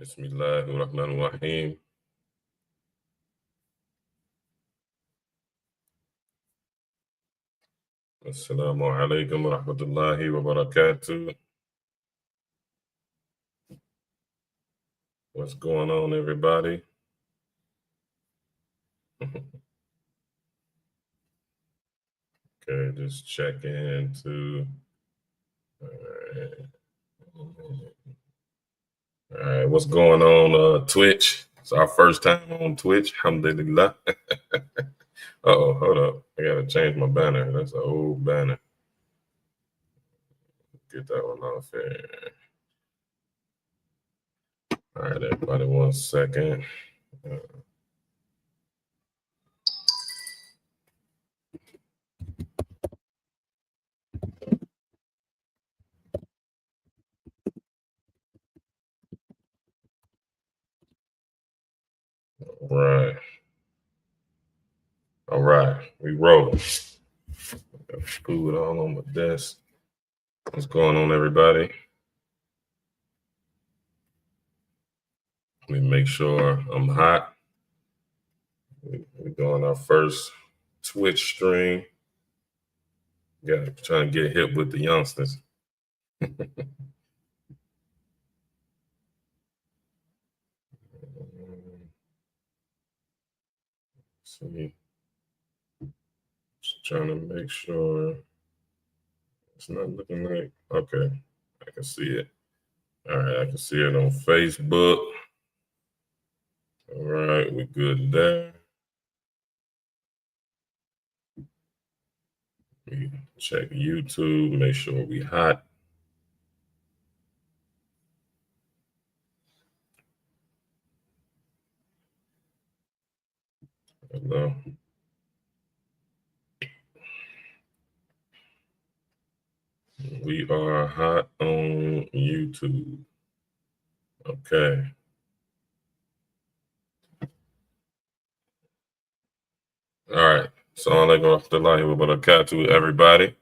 Bismillahirrahmanirrahim. Assalamu alaikum wa rahmatullahi wa barakatuh. What's going on, everybody? Okay, just check in to. All right, what's going on, Twitch? It's our first time on Twitch. Alhamdulillah. Uh-oh, hold up. I gotta change my banner. That's an old banner. Get that one off here. All right, everybody, 1 second. All right, we rolling. Got food all on my desk. What's going on, everybody? Let me make sure I'm hot. We're doing our first Twitch stream. Got trying to get hip with the youngsters. See, just trying to make sure it's not looking like. Okay, I can see it. All right, I can see it on Facebook. All right, we're good there. We check YouTube, make sure we hot. Hello. We are hot on YouTube. Okay. All right. Assalamu alaikum wa barakatuh, everybody.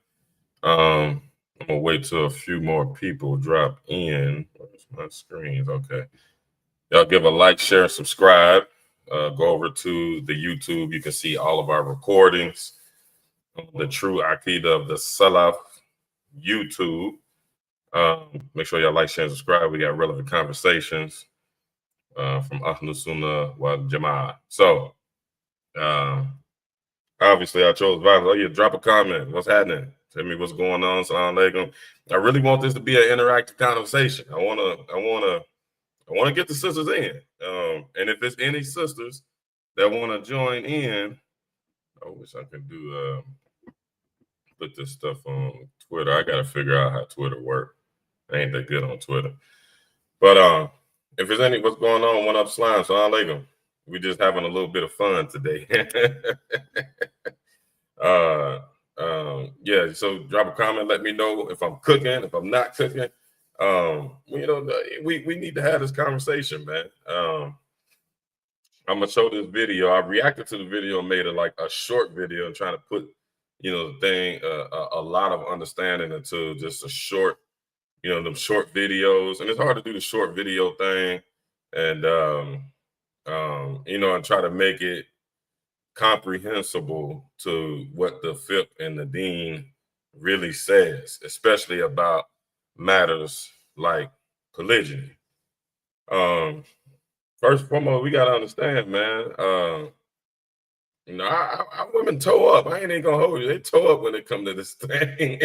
I'm gonna wait till a few more people drop in. Where's my screens? Okay. Y'all give a like, share, and subscribe. Go over to the YouTube. You can see all of our recordings on the True Aqidah of the Salaf YouTube. Make sure y'all like, share, and subscribe. We got relevant conversations from Ahlus Sunnah wal Jama'ah. So, obviously, I chose violence. Oh, yeah, drop a comment. What's happening? Tell me what's going on. Assalamu alaikum. I really want this to be an interactive conversation. I wanna get the sisters in. And if there's any sisters that want to join in, I wish I could do put this stuff on Twitter. I gotta figure out how Twitter works. I ain't that good on Twitter. But if there's any what's going on, what up, slime? Assalamu alaikum. We just having a little bit of fun today. Yeah, so drop a comment, let me know if I'm cooking, if I'm not cooking. We need to have this conversation, man. I'm gonna show this video. I reacted to the video and made it like a short video and trying to put, the thing, a lot of understanding into just a short, them short videos. And it's hard to do the short video thing, and and try to make it comprehensible to what the fiqh and the deen really says, especially about matters like polygyny. First and foremost, we gotta understand, man. Our women toe up. I ain't even gonna hold you. They toe up when it come to this thing.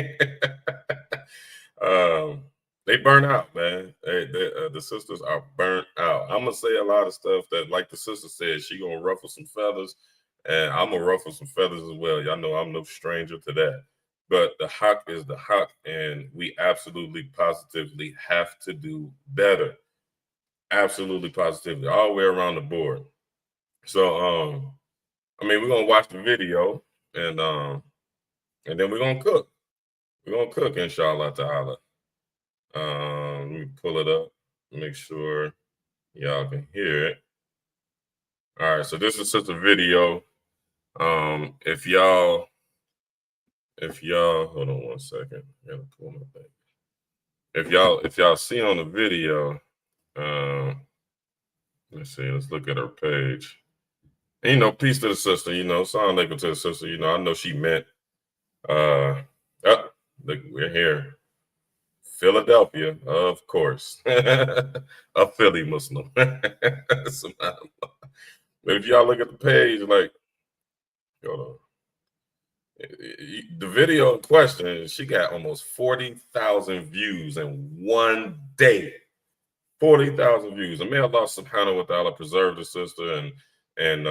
They burn out, man. The sisters are burnt out. I'm gonna say a lot of stuff that, like the sister said, she gonna ruffle some feathers, and I'm gonna ruffle some feathers as well. Y'all know I'm no stranger to that. But the haq is the haq, and we absolutely positively have to do better. Absolutely positively, all the way around the board. So we're gonna watch the video, and then we're gonna cook. We're gonna cook, inshallah ta'ala. Let me pull it up, make sure y'all can hear it. All right, so this is just a video. If y'all hold on 1 second, I gotta pull my thing. If y'all see on the video, Let's see. Let's look at her page. And, you know, peace to the sister. You know, salam alaikum to the sister. You know, I know she meant. Look, we're here. Philadelphia, of course. A Philly Muslim. But if y'all look at the page, like, hold on. The video in question, she got almost 40,000 views in one day. 40,000 views. And may Allah subhanahu wa ta'ala preserve the sister and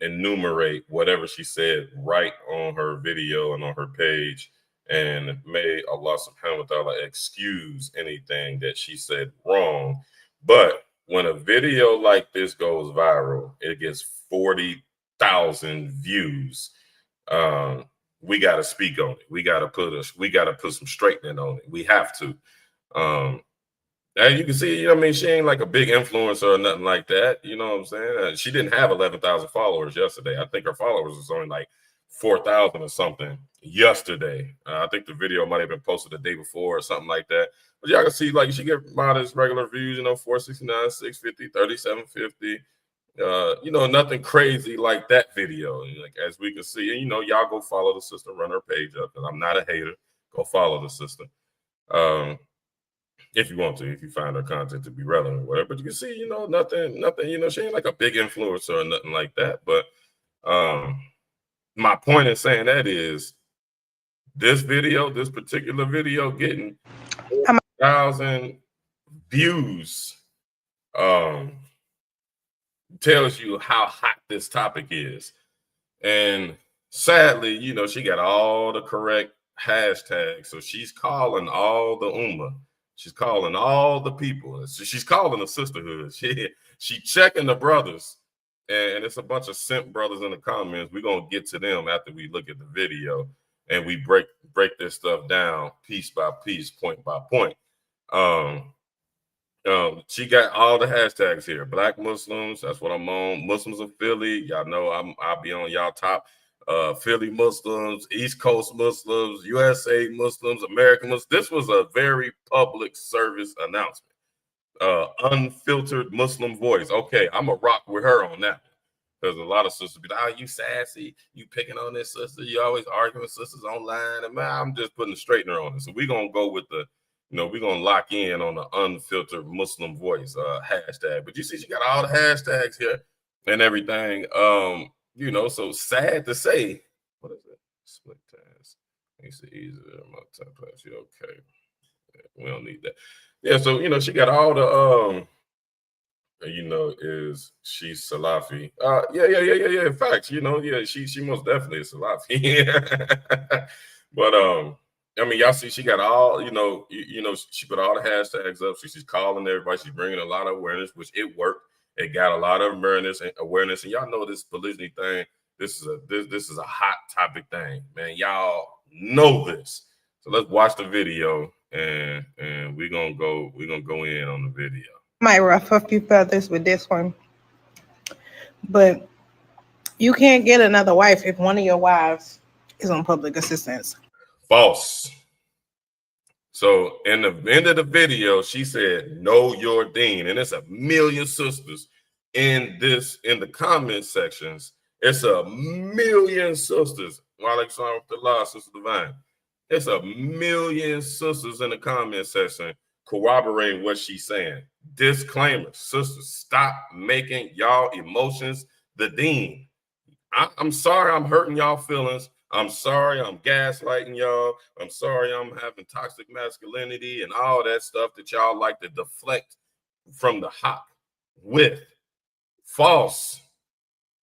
enumerate whatever she said right on her video and on her page. And may Allah subhanahu wa ta'ala excuse anything that she said wrong. But when a video like this goes viral, it gets 40,000 views. We got to speak on it. We got to put some straightening on it. We have to. And you can see, you know what I mean? She ain't like a big influencer or nothing like that. You know what I'm saying? She didn't have 11,000 followers yesterday. I think her followers was only like 4,000 or something yesterday. I think the video might have been posted the day before or something like that. But y'all can see, like, she get modest regular views, you know, 469, 650, 3750. You know, nothing crazy like that video. Like, as we can see, and you know, y'all go follow the sister, run her page up, because I'm not a hater. Go follow the sister. If you want to, if you find her content to be relevant or whatever. But you can see, you know, nothing, you know, she ain't like a big influencer or nothing like that. But my point in saying that is this particular video getting 1,000 views tells you how hot this topic is. And sadly, you know, she got all the correct hashtags. So she's calling all the ummah. She's calling all the people. She's calling the sisterhood. She checking the brothers. And it's a bunch of simp brothers in the comments. We're going to get to them after we look at the video. And we break this stuff down piece by piece, point by point. She got all the hashtags here. Black Muslims, that's what I'm on. Muslims of Philly, y'all know I'll be on y'all top. Philly Muslims, East Coast Muslims, USA Muslims, American Muslims. This was a very public service announcement. Unfiltered Muslim voice. Okay, I'm a rock with her on that. Because a lot of sisters be like, "Oh, you sassy, you picking on this sister, you always arguing with sisters online." And man, I'm just putting a straightener on it. So we're gonna go with the, you know, we're gonna lock in on the unfiltered Muslim voice hashtag. But you see, she got all the hashtags here and everything. You know, so sad to say, what is it? Split task. Makes it easier. Multiplex. Okay. We don't need that. Yeah, so you know, she got all the you know, is she Salafi? Yeah. Facts, you know, yeah, she most definitely is Salafi. But I mean, y'all see, she got all, you know, she put all the hashtags up. She's calling everybody. She's bringing a lot of awareness, which it worked. It got a lot of awareness, and y'all know this polygyny thing. This is a hot topic thing, man. Y'all know this. So let's watch the video, and we're gonna go in on the video. Might ruffle a few feathers with this one, but you can't get another wife if one of your wives is on public assistance. False. So in the end of the video, she said, "Know your dean," and it's a million sisters in the comment sections. It's a million sisters. Sister Divine. It's a million sisters in the comment section corroborating what she's saying. Disclaimer, sisters, stop making y'all emotions the dean. I'm sorry I'm hurting y'all feelings. I'm sorry I'm gaslighting y'all. I'm sorry I'm having toxic masculinity and all that stuff that y'all like to deflect from the hawk with. False.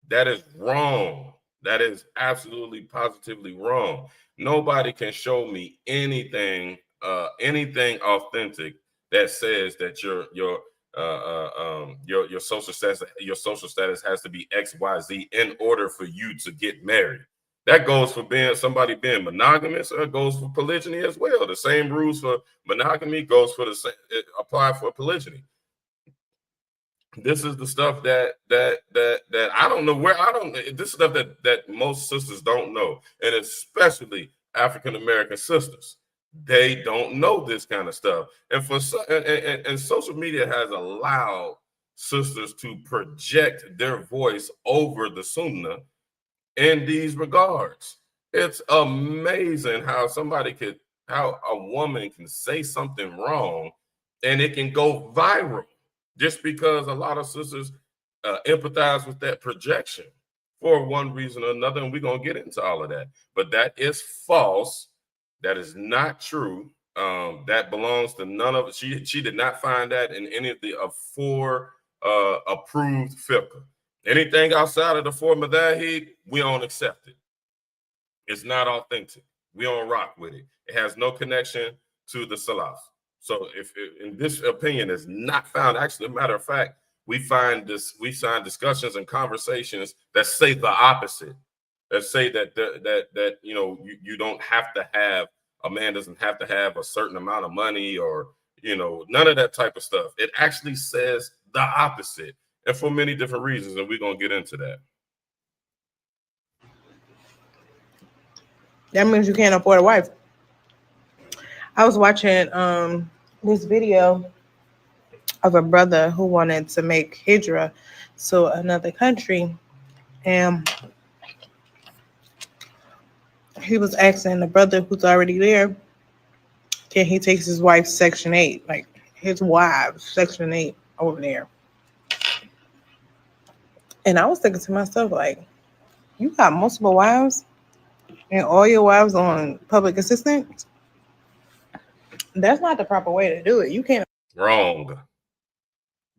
That is wrong. That is absolutely positively wrong. Nobody can show me anything authentic that says that your social status has to be XYZ in order for you to get married. That goes for somebody being monogamous, or it goes for polygyny as well. The same rules for monogamy goes for apply for polygyny. This is the stuff that I don't know this stuff that most sisters don't know, and especially African American sisters. They don't know this kind of stuff, and social media has allowed sisters to project their voice over the sunnah in these regards. It's amazing how how a woman can say something wrong and it can go viral just because a lot of sisters empathize with that projection for one reason or another. And we're going to get into all of that. But that is false. That is not true. That belongs to none of it. She did not find that in any of the four approved fiqh. Anything outside of the four madahib, we don't accept it. It's not authentic. We don't rock with it. It has no connection to the salaf. So if in this opinion is not found, actually, a matter of fact, we find discussions and conversations that say the opposite. That say that you don't have to have, a man doesn't have to have a certain amount of money, or none of that type of stuff. It actually says the opposite, and for many different reasons, and we're gonna get into that. That means you can't afford a wife. I was watching this video of a brother who wanted to make hijrah to another country, and he was asking the brother who's already there, can he take his wife's Section 8, like his wives Section 8 over there? And I was thinking to myself, like, you got multiple wives and all your wives on public assistance? That's not the proper way to do it. You can't. Wrong.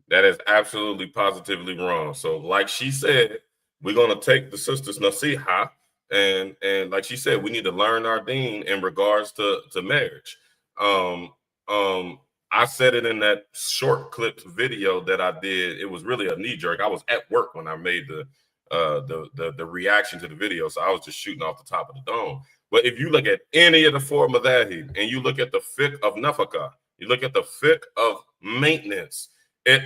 That is absolutely positively wrong. So like she said, we're going to take the sisters nasiha, and like she said, we need to learn our deen in regards to marriage. I said it in that short clipped video that I did. It was really a knee jerk. I was at work when I made the reaction to the video, so I was just shooting off the top of the dome. But if you look at any of the four madahib, and you look at the fiqh of nafaqah, you look at the fiqh of maintenance,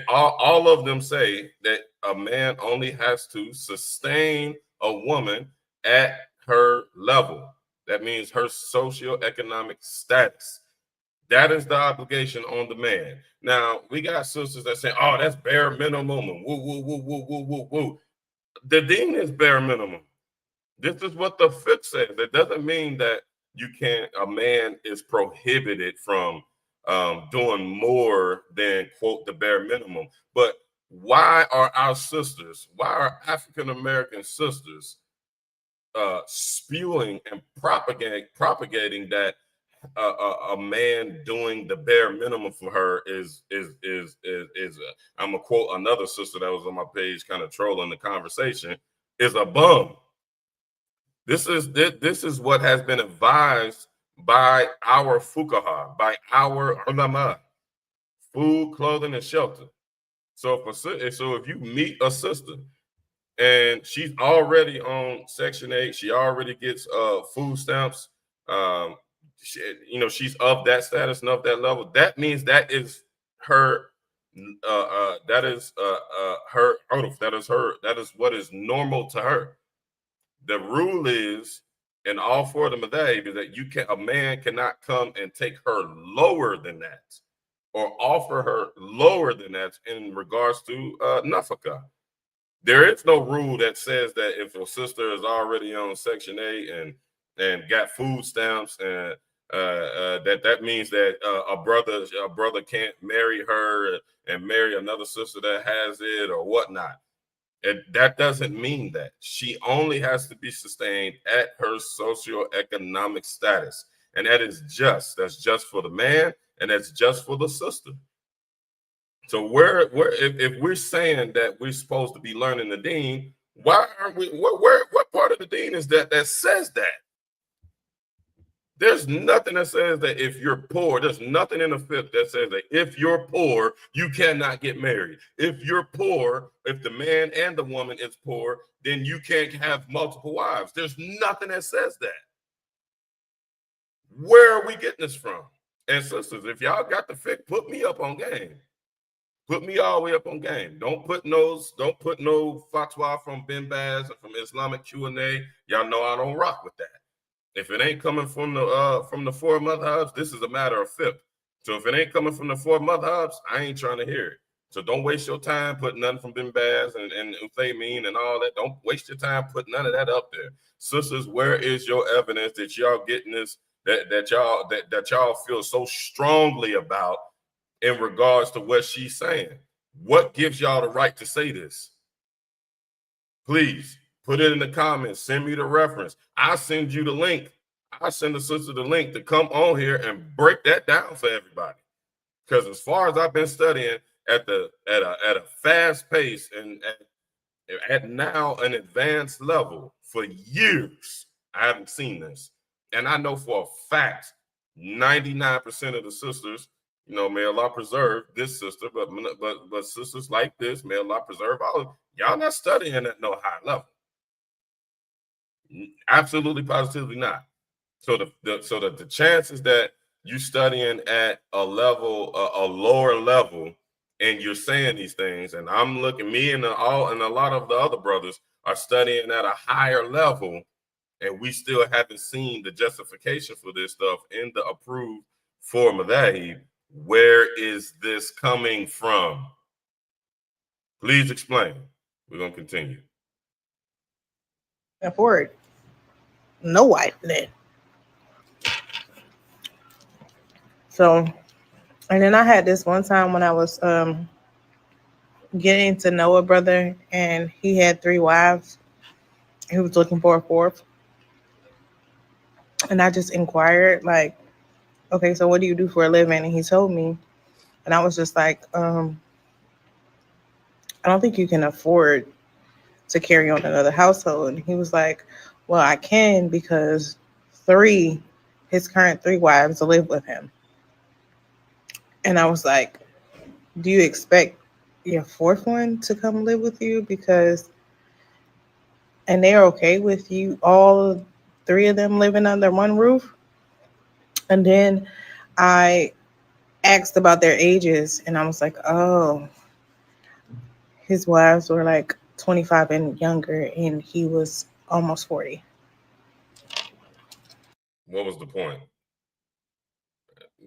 all of them say that a man only has to sustain a woman at her level. That means her socioeconomic status. That is the obligation on the man. Now, we got sisters that say, oh, that's bare minimum. Woo, woo, woo, woo, woo, woo, woo. The deen is bare minimum. This is what the fiqh says. It doesn't mean that a man is prohibited from doing more than, quote, the bare minimum. But why are African American sisters spewing and propagating that a man doing the bare minimum for her is I'm gonna quote another sister that was on my page, kind of trolling the conversation, is a bum. This is what has been advised by our fuqaha, by our ulama: food, clothing, and shelter. So if you meet a sister and she's already on Section 8, she already gets food stamps, she's of that status and of that level, that means that is her her that is what is normal to her. The rule is, in all four of the madhab, is that a man cannot come and take her lower than that, or offer her lower than that in regards to nafaqah. There is no rule that says that if a sister is already on Section 8 and got food stamps, and that means that a brother can't marry her and marry another sister that has it or whatnot. And that doesn't mean that. She only has to be sustained at her socioeconomic status. And that's just for the man, and that's just for the sister. So if we're saying that we're supposed to be learning the deen, why aren't we? What part of the deen is that says that? There's nothing that says that if you're poor, there's nothing in the fiqh that says that if you're poor, you cannot get married. If you're poor, if the man and the woman is poor, then you can't have multiple wives. There's nothing that says that. Where are we getting this from? And sisters, if y'all got the fiqh, put me up on game. Put me all the way up on game. Don't put no fatwa from Ben Baz or from Islamic Q&A. Y'all know I don't rock with that. If it ain't coming from the four madhabs, this is a matter of fiqh. So if it ain't coming from the four madhabs, I ain't trying to hear it. So don't waste your time putting nothing from Ben Baz and Uthaymeen and all that. Don't waste your time putting none of that up there. Sisters, where is your evidence that y'all getting this, that y'all feel so strongly about in regards to what she's saying? What gives y'all the right to say this? Please put it in the comments. Send me the reference. I'll send you the link. I'll send the sister the link to come on here and break that down for everybody. Because as far as I've been studying at a fast pace and at now an advanced level for years, I haven't seen this. And I know for a fact 99% of the sisters, you know, may Allah preserve this sister, but sisters like this, may Allah preserve all. Y'all not studying at no high level. Absolutely, positively not. So the chances that you studying at a level, a lower level, and you're saying these things, and I'm looking, me and a lot of the other brothers are studying at a higher level, and we still haven't seen the justification for this stuff in the approved form of that. Where is this coming from? Please explain. We're gonna continue. Afford no wife then. So, and then I had this one time when I was getting to know a brother, and he had 3 wives. He was looking for a 4th, and I just inquired, like, okay, so what do you do for a living? And he told me, and I was just like, I don't think you can afford to carry on another household. And he was like, well, I can, because his current 3 wives live with him. And I was like, do you expect your 4th one to come live with you? And they're okay with you, all 3 of them living under one roof? And then I asked about their ages, and I was like, oh, his wives were like 25 and younger, and he was almost 40. What was the point?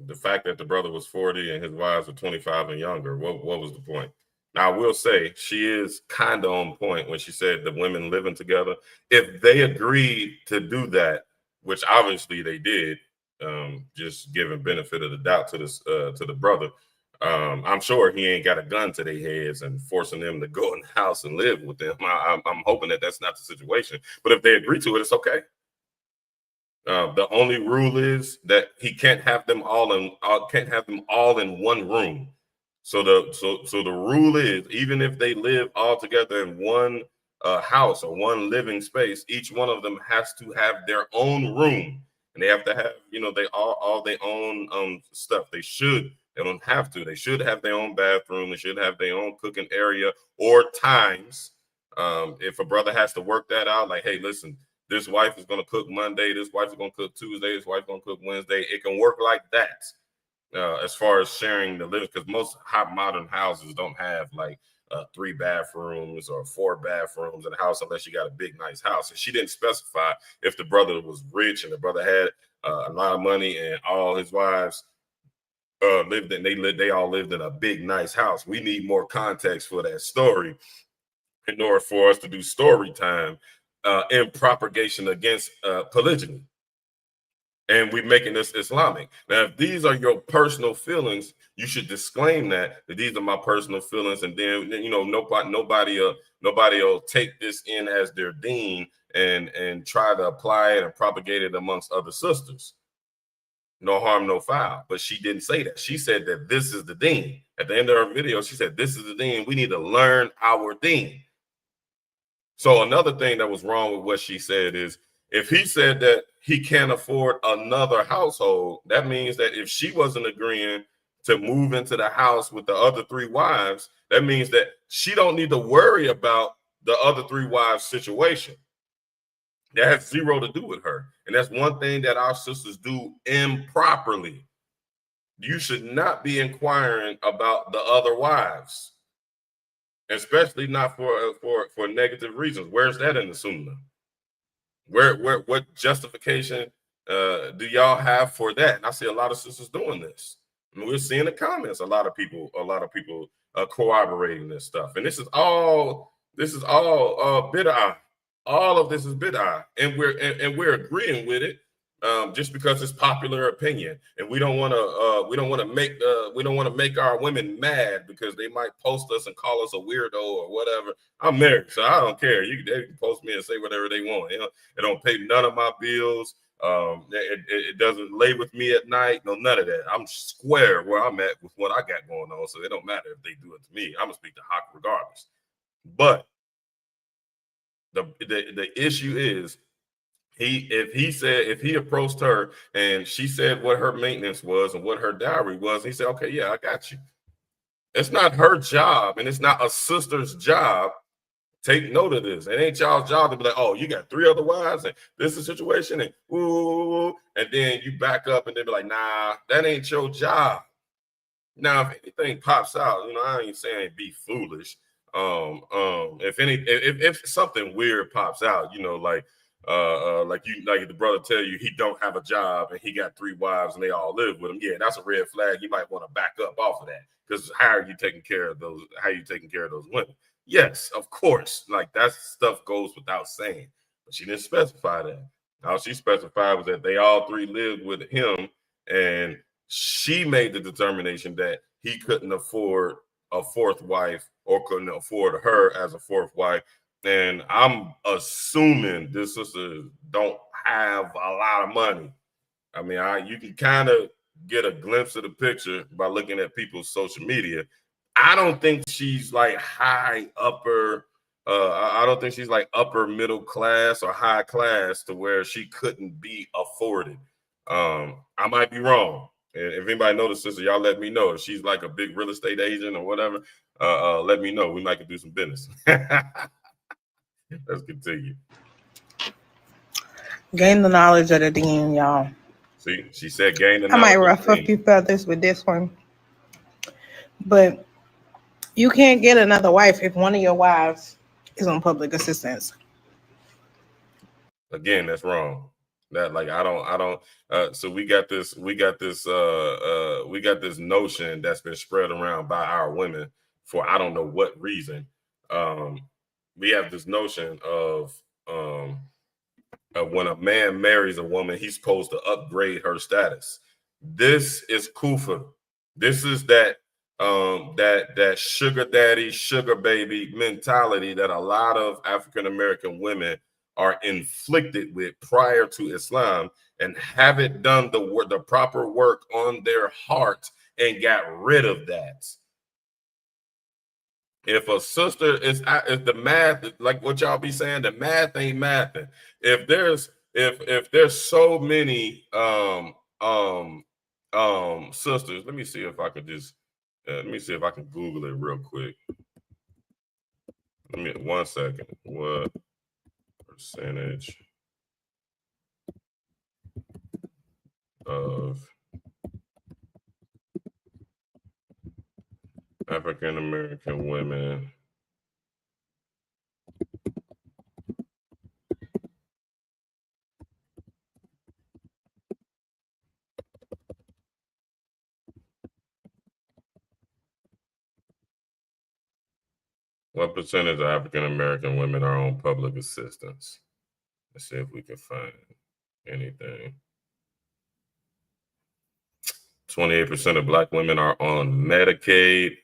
The fact that the brother was 40 and his wives were 25 and younger, what was the point? Now, I will say she is kind of on point when she said the women living together. If they agreed to do that, which obviously they did, just giving benefit of the doubt to the brother, I'm sure he ain't got a gun to their heads and forcing them to go in the house and live with them. I'm hoping that that's not the situation. But if they agree to it, it's okay. The only rule is that he can't have them all in one room. So the rule is, even if they live all together in one house or one living space, each one of them has to have their own room, and they have to have, they all their own stuff. They don't have to. They should have their own bathroom. They should have their own cooking area or times. If a brother has to work that out, like, hey, listen, this wife is going to cook Monday. This wife is going to cook Tuesday. This wife is going to cook Wednesday. It can work like that as far as sharing the living, because most hot modern houses don't have like 3 bathrooms or 4 bathrooms in the house unless you got a big, nice house. And she didn't specify if the brother was rich and the brother had a lot of money and all his wives they all lived in a big, nice house. We need more context for that story in order for us to do story time in propagation against polygyny. And we're making this Islamic. Now, if these are your personal feelings, you should disclaim that these are my personal feelings, and then nobody will take this in as their deen and try to apply it and propagate it amongst other sisters. No harm, no foul. But she didn't say that. She said that this is the deen. At the end of her video, she said, this is the deen. We need to learn our deen. So another thing that was wrong with what she said is, if he said that he can't afford another household, that means that if she wasn't agreeing to move into the house with the other 3 wives, that means that she don't need to worry about the other 3 wives situation. That has zero to do with her. And that's one thing that our sisters do improperly. You should not be inquiring about the other wives, especially not for negative reasons. Where's that in the Sunnah? What justification do y'all have for that? And I see a lot of sisters doing this. And we're seeing the comments. A lot of people corroborating this stuff, and this is all bid'ah. All of this is bid'ah, and we're agreeing with it. Just because it's popular opinion, and we don't want to make our women mad because they might post us and call us a weirdo or whatever. I'm married, so I don't care. They can post me and say whatever they want. You know, it don't pay none of my bills. It doesn't lay with me at night. No, none of that. I'm square where I'm at with what I got going on, so it don't matter if they do it to me. I'm gonna speak to Hawk regardless. But the issue is, if he approached her and she said what her maintenance was and what her dowry was, he said, okay, yeah, I got you. It's not her job, and it's not a sister's job. Take note of this. It ain't y'all's job to be like, oh, you got 3 other wives, and this is a situation, and ooh, and then you back up and they be like, nah, that ain't your job. Now, if anything pops out, I ain't saying be foolish. If something weird pops out, like the brother tell you he don't have a job and he got 3 wives and they all live with him. Yeah, that's a red flag. You might want to back up off of that, because how are you taking care of those? How are you taking care of those women? Yes, of course. Like, that stuff goes without saying, but she didn't specify that. All she specified was that they all 3 lived with him, and she made the determination that he couldn't afford a 4th wife or couldn't afford her as a 4th wife. And I'm assuming this sister don't have a lot of money. I mean, you can kind of get a glimpse of the picture by looking at people's social media. I don't think she's like high upper. I don't think she's like upper middle class or high class to where she couldn't be afforded. I might be wrong. If anybody knows the sister, y'all let me know. If she's like a big real estate agent or whatever, let me know. We might do some business. Let's continue. Gain the knowledge of the deen, y'all. See, she said gain the I knowledge. might ruffle a few feathers with this one, but you can't get another wife if one of your wives is on public assistance. Again, that's wrong. That, like, I don't. So we got this notion that's been spread around by our women for I don't know what reason. We have this notion of when a man marries a woman, he's supposed to upgrade her status. This is kufa. This is that sugar daddy, sugar baby mentality that a lot of African American women are inflicted with prior to Islam, and haven't done the proper work on their heart and got rid of that. If a sister if the math, like what y'all be saying, the math ain't mathing. If there's so many sisters, let me see if I could just let me see if I can Google it real quick. Let me 1 second. What percentage of African American women what percentage of African American women are on public assistance? Let's see if we can find anything. 28% of Black women are on Medicaid.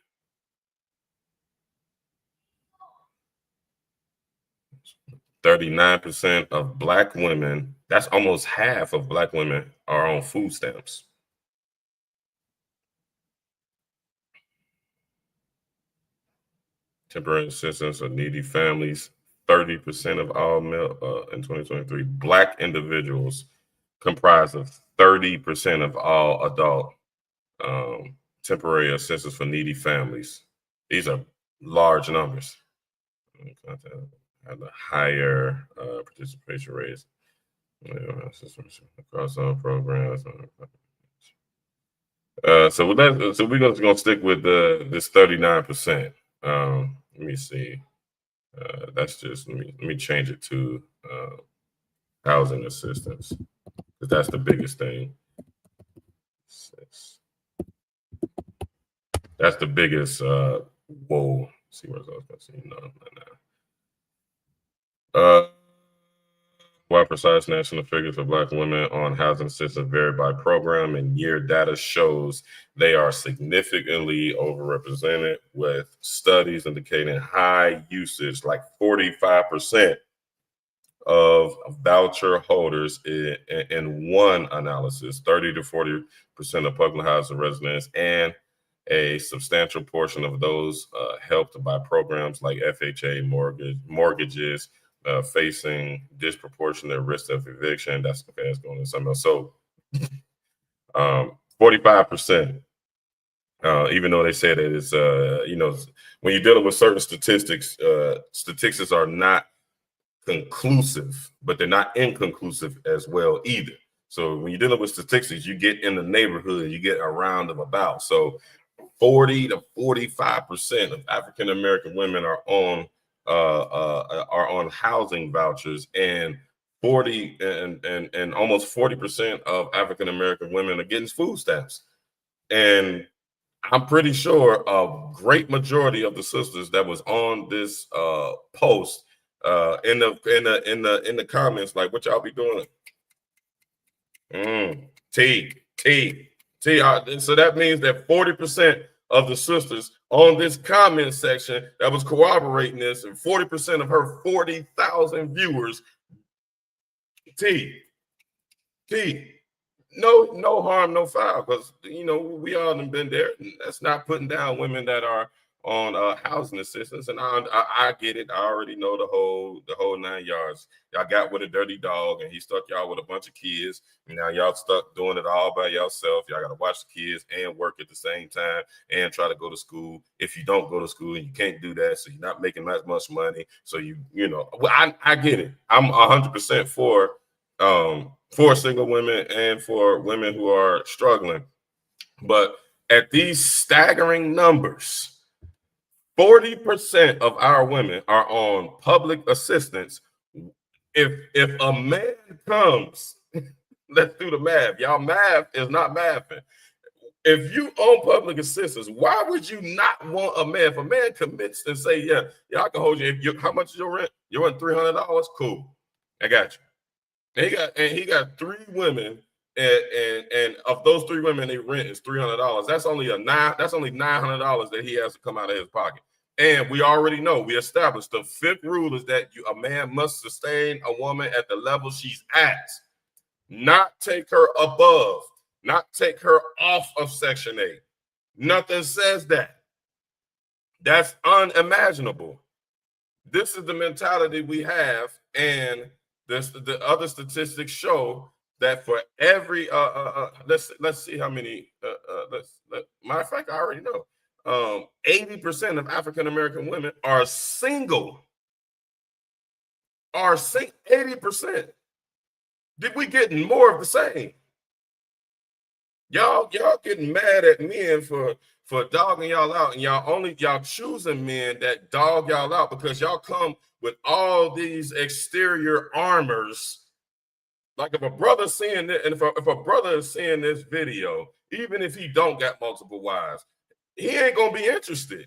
39% of Black women, that's almost half of Black women, are on food stamps. Temporary assistance of needy families, 30% of all male in 2023. Black individuals comprise of 30% of all adult temporary assistance for needy families. These are large numbers. Have a higher participation rates across all programs. So we're gonna stick with this 39%. Let me see. That's just let me change it to housing assistance, because that's the biggest thing. That's the biggest. Whoa. Let's see where's I was gonna see. No. While precise national figures for Black women on housing assistance vary by program, and year data shows they are significantly overrepresented, with studies indicating high usage, like 45% of voucher holders in one analysis, 30 to 40% of public housing residents, and a substantial portion of those helped by programs like FHA mortgages facing disproportionate risk of eviction. That's okay. That's going to something else. So, 45%. Even though they say that it's when you're dealing with certain statistics, statistics are not conclusive, but they're not inconclusive as well either. So when you're dealing with statistics, you get in the neighborhood, you get a round of about. So 40 to 45% of African American women are on housing vouchers, and 40 and almost 40% of African American women are getting food stamps. And I'm pretty sure a great majority of the sisters that was on this post in the comments, like, what y'all be doing? So that means that 40% of the sisters on this comment section that was corroborating this, and 40% of her 40,000 viewers, no harm, no foul, because we all have been there. That's not putting down women that are on housing assistance, and I get it. I already know the whole 9 yards. Y'all got with a dirty dog, and he stuck y'all with a bunch of kids. And now y'all stuck doing it all by yourself. Y'all got to watch the kids and work at the same time and try to go to school. If you don't go to school, and you can't do that, so you're not making that much money. So I get it. I'm 100% for single women and for women who are struggling. But at these staggering numbers, 40% of our women are on public assistance. If a man comes, let's do the math. Y'all math is not mathing. If you own public assistance, why would you not want a man? If a man commits and say, yeah, I can hold you. How much is your rent? Your rent $300? Cool. I got you. And he got 3 women, and of those 3 women, their rent is $300. That's only $900 that he has to come out of his pocket. And we already know, we established the 5th rule is that a man must sustain a woman at the level she's at, not take her above, not take her off of Section 8. Nothing says that. That's unimaginable. This is the mentality we have, and the other statistics show that for every let's see how many matter of fact, I already know 80% of African American women are single. 80%. Did we getting more of the same? Y'all getting mad at men for dogging y'all out, and y'all choosing men that dog y'all out because y'all come with all these exterior armors. Like, if a brother seeing it, and if a brother is seeing this video, even if he don't got multiple wives, he ain't gonna be interested.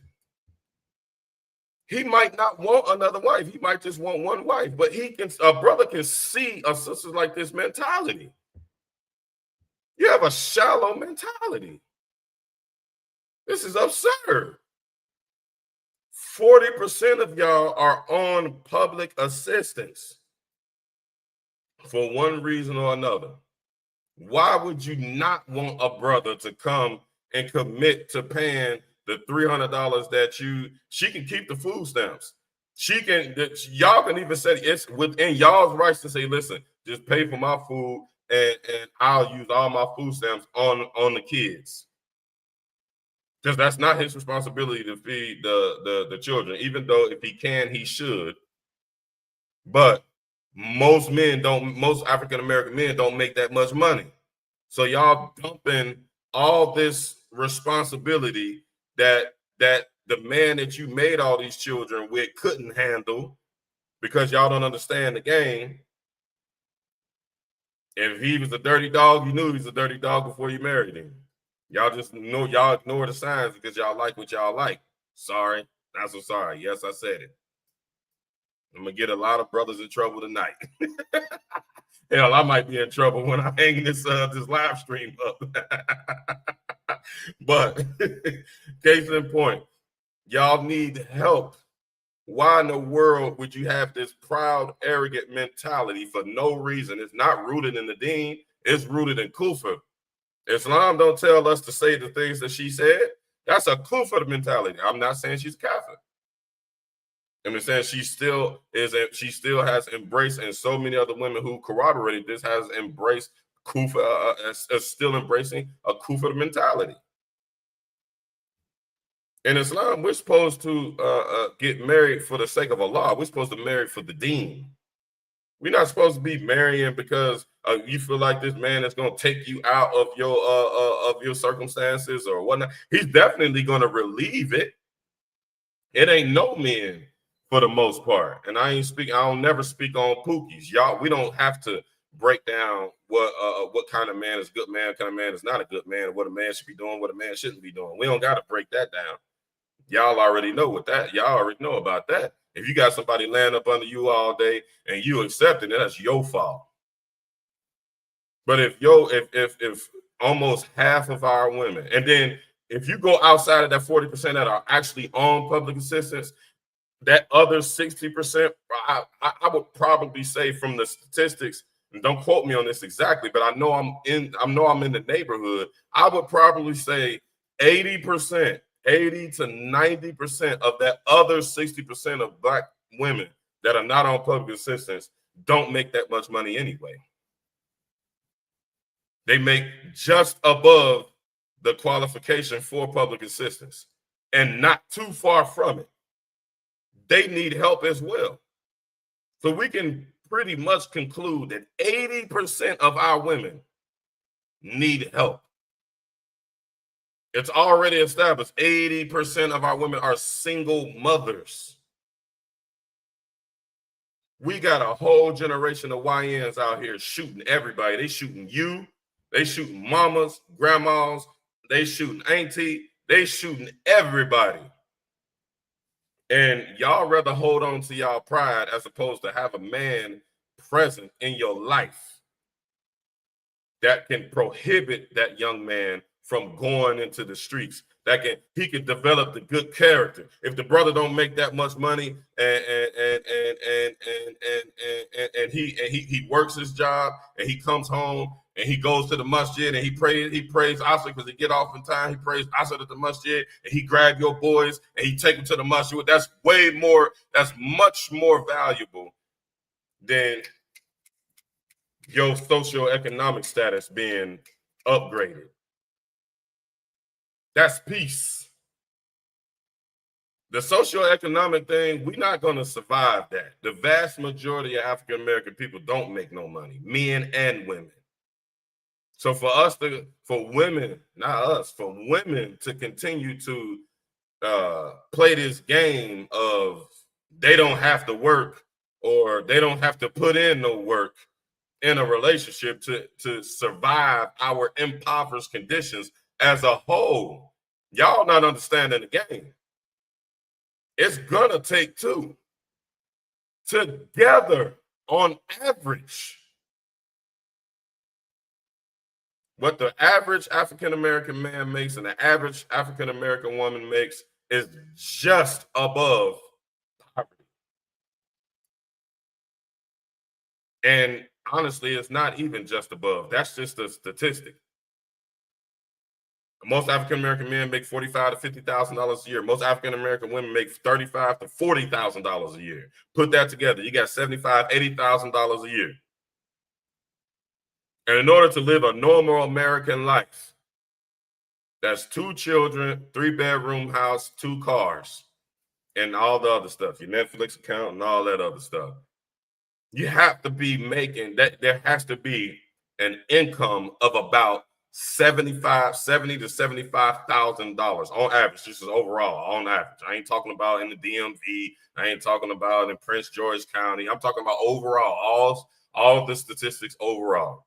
He might not want another wife. He might just want one wife. But a brother can see a sister like this mentality. You have a shallow mentality. This is absurd. 40% of y'all are on public assistance for one reason or another. Why would you not want a brother to come and commit to paying the $300 that she can keep the food stamps? Y'all can even say it's within y'all's rights to say, listen, just pay for my food and I'll use all my food stamps on the kids. Because that's not his responsibility to feed the children, even though if he can, he should. But most African American men don't make that much money. So y'all dumping all this responsibility that the man that you made all these children with couldn't handle, because y'all don't understand the game. If he was a dirty dog, you knew he was a dirty dog before you married him. Y'all just know y'all ignore the signs because y'all like what y'all like. Sorry, not so sorry. Yes, I said it. I'm gonna get a lot of brothers in trouble tonight. Hell, I might be in trouble when I hang this live stream up. But case in point, y'all need help. Why in the world would you have this proud, arrogant mentality for no reason? It's not rooted in the deen. It's rooted in Kufa. Islam don't tell us to say the things that she said. That's a Kufa mentality. I'm not saying she's Catholic. I'm saying she still has embraced, and so many other women who corroborated this has embraced Kufa, still embracing a Kufa mentality. In Islam, we're supposed to get married for the sake of Allah. We're supposed to marry for the deen. We're not supposed to be marrying because you feel like this man is going to take you out of your circumstances or whatnot. He's definitely going to relieve it. It ain't no men for the most part, and I don't never speak on pookies, y'all. We don't have to break down what kind of man is a good man, what kind of man is not a good man, what a man should be doing, what a man shouldn't be doing. We don't got to break that down. Y'all already know what that. Y'all already know about that. If you got somebody laying up under you all day and you accepting it, that's your fault. But if almost half of our women, and then if you go outside of that 40% that are actually on public assistance, that other 60%, I would probably say from the statistics, and don't quote me on this exactly, but I know I'm in the neighborhood. I would probably say 80%, 80 to 90% of that other 60% of Black women that are not on public assistance don't make that much money anyway. They make just above the qualification for public assistance and not too far from it. They need help as well. So we can pretty much conclude that 80% of our women need help. It's already established 80% of our women are single mothers. We got a whole generation of YNs out here shooting everybody. They shooting you. They shooting mamas, grandmas. They shooting auntie. They shooting everybody. And y'all rather hold on to y'all pride as opposed to have a man present in your life that can prohibit that young man from going into the streets. He can develop the good character. If the brother don't make that much money and he works his job and he comes home and he goes to the masjid and he prays Asr because he get off in time. He prays Asr at the masjid and he grab your boys and he take them to the masjid. That's much more valuable than your socioeconomic status being upgraded. That's peace. The socioeconomic thing, we're not going to survive that. The vast majority of African American people don't make no money, men and women. So for women to continue to play this game of they don't have to work or they don't have to put in no work in a relationship to survive our impoverished conditions as a whole, y'all not understanding the game. It's gonna take two together on average. What the average African-American man makes and the average African-American woman makes is just above poverty. And honestly, it's not even just above. That's just a statistic. Most African-American men make $45,000 to $50,000 a year. Most African-American women make $35,000 to $40,000 a year. Put that together, you got $75,000, $80,000 a year. And in order to live a normal American life, that's 2 children, 3-bedroom house, 2 cars, and all the other stuff, your Netflix account and all that other stuff. You have to be making that. There has to be an income of about $70,000 to $75,000 on average. This is overall on average. I ain't talking about in the DMV. I ain't talking about in Prince George County. I'm talking about overall, all the statistics overall.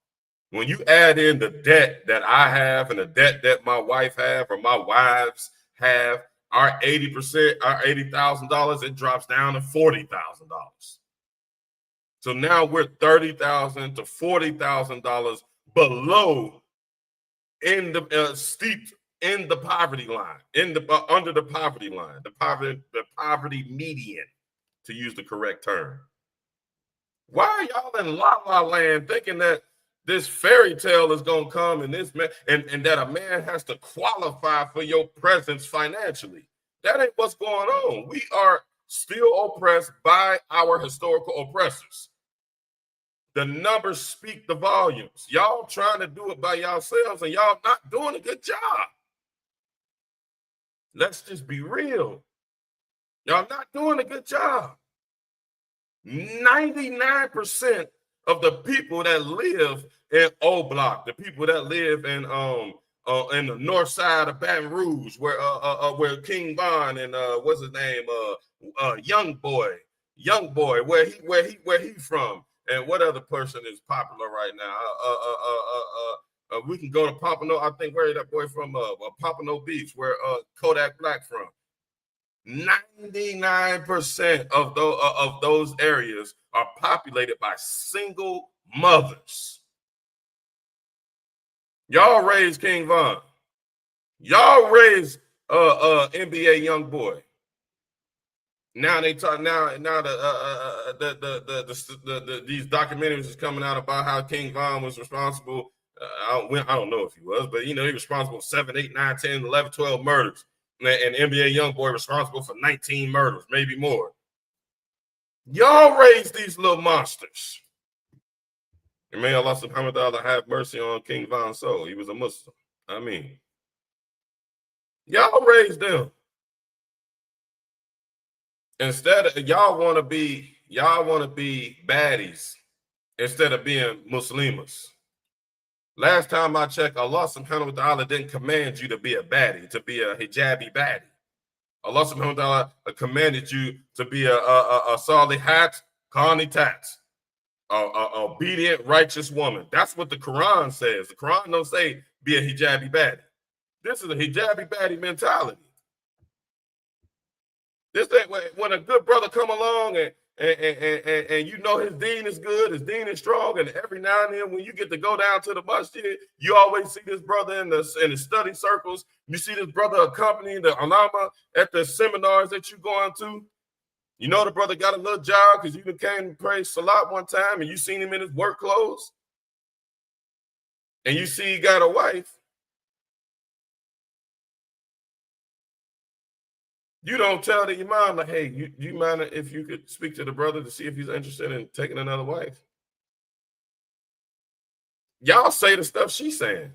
When you add in the debt that I have and the debt that my wife have or my wives have, our 80%, our $80,000, it drops down to $40,000. So now we're $30,000 to $40,000 below in the steeped in the poverty line, in the under the poverty line, the poverty median, to use the correct term. Why are y'all in la la land thinking that this fairy tale is gonna come and this man and that a man has to qualify for your presence financially? That ain't what's going on. We are still oppressed by our historical oppressors. The numbers speak the volumes. Y'all trying to do it by yourselves and y'all not doing a good job. Let's just be real. Y'all not doing a good job. 99% of the people that live in O Block, the people that live in the north side of Baton Rouge, where King Von and what's his name, Young Boy, where he from, and what other person is popular right now? We can go to Pompano. I think where that boy from? Pompano Beach, where Kodak Black from. 99% of those areas are populated by single mothers. Y'all raised King Von. Y'all raised NBA Young Boy. Now they talk now these documentaries is coming out about how King Von was responsible. I don't know if he was, but he was responsible for 7, 8, 9, 10, 11, 12 murders. And NBA Young Boy responsible for 19 murders, maybe more. Y'all raised these little monsters. And may Allah subhanahu wa ta'ala have mercy on King Von's soul. He was a Muslim. I mean, y'all raised them. Instead of y'all want to be baddies instead of being Muslims. Last time I checked, Allah subhanahu wa ta'ala didn't command you to be a baddie, to be a hijabi baddie. Allah subhanahu wa ta'ala commanded you to be a salihat qanitat, obedient, righteous woman. That's what the Quran says. The Quran don't say be a hijabi baddie. This is a hijabi baddie mentality. This ain't when a good brother come along and you know his deen is good, his deen is strong, and every now and then when you get to go down to the masjid, you always see this brother in the study circles. You see this brother accompanying the ulama at the seminars that you're going to. You know the brother got a little job because you came to pray salat one time and you seen him in his work clothes. And you see he got a wife. You don't tell the imam, like, hey, you mind if you could speak to the brother to see if he's interested in taking another wife? Y'all say the stuff she's saying.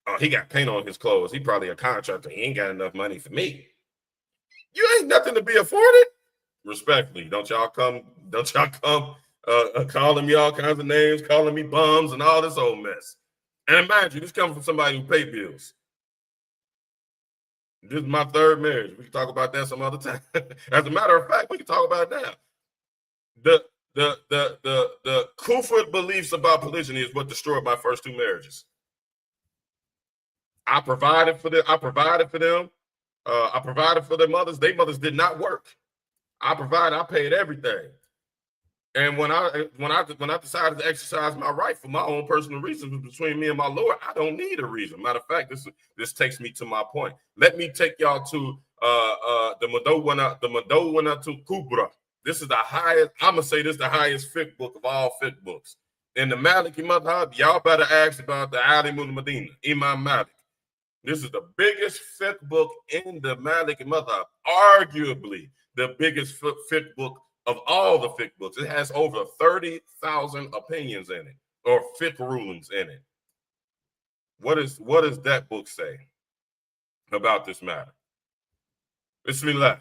Oh, he got paint on his clothes. He probably a contractor. He ain't got enough money for me. You ain't nothing to be afforded. Respectfully, don't y'all come calling me all kinds of names, calling me bums and all this old mess. And mind you, this comes from somebody who pay bills. This is my third marriage. We can talk about that some other time. As a matter of fact, we can talk about it now. The Kufr beliefs about polygyny is what destroyed my first two marriages. I provided for them. I provided for their mothers. Their mothers did not work. I paid everything. And when I decided to exercise my right for my own personal reasons between me and my Lord, I don't need a reason. Matter of fact, this takes me to my point. Let me take y'all to the Madawwana to Kubra. This is the highest. I'm gonna say this is the highest fiqh book of all fiqh books. In the Maliki madhab, y'all better ask about the Alimul Medina, Imam Malik. This is the biggest fiqh book in the Maliki madhab, arguably the biggest fiqh book of all the fiqh books. It has over 30,000 opinions in it, or fiqh rulings in it. What does that book say about this matter? Bismillah.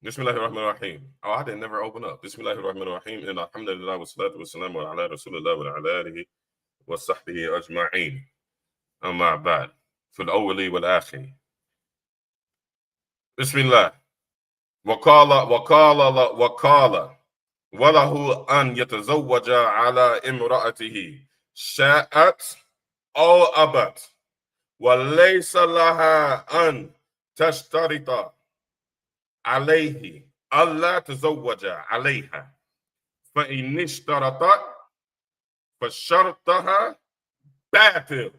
Bismillahirrahmanirrahim. Oh, I didn't never open up. Bismillahirrahmanirrahim. And alhamdulillah wa salatu wa salamu ala rasulillah wa ala alihi wa sahbihi ajma'in. Amma ba'd. Fil awwali wal akhiri. Bismillah. وقال وله أن يتزوج على امرأته شاءت أو أبت وليس لها أن تشترط عليه ألا تزوج عليها فإن اشترطت فشرطها باطل.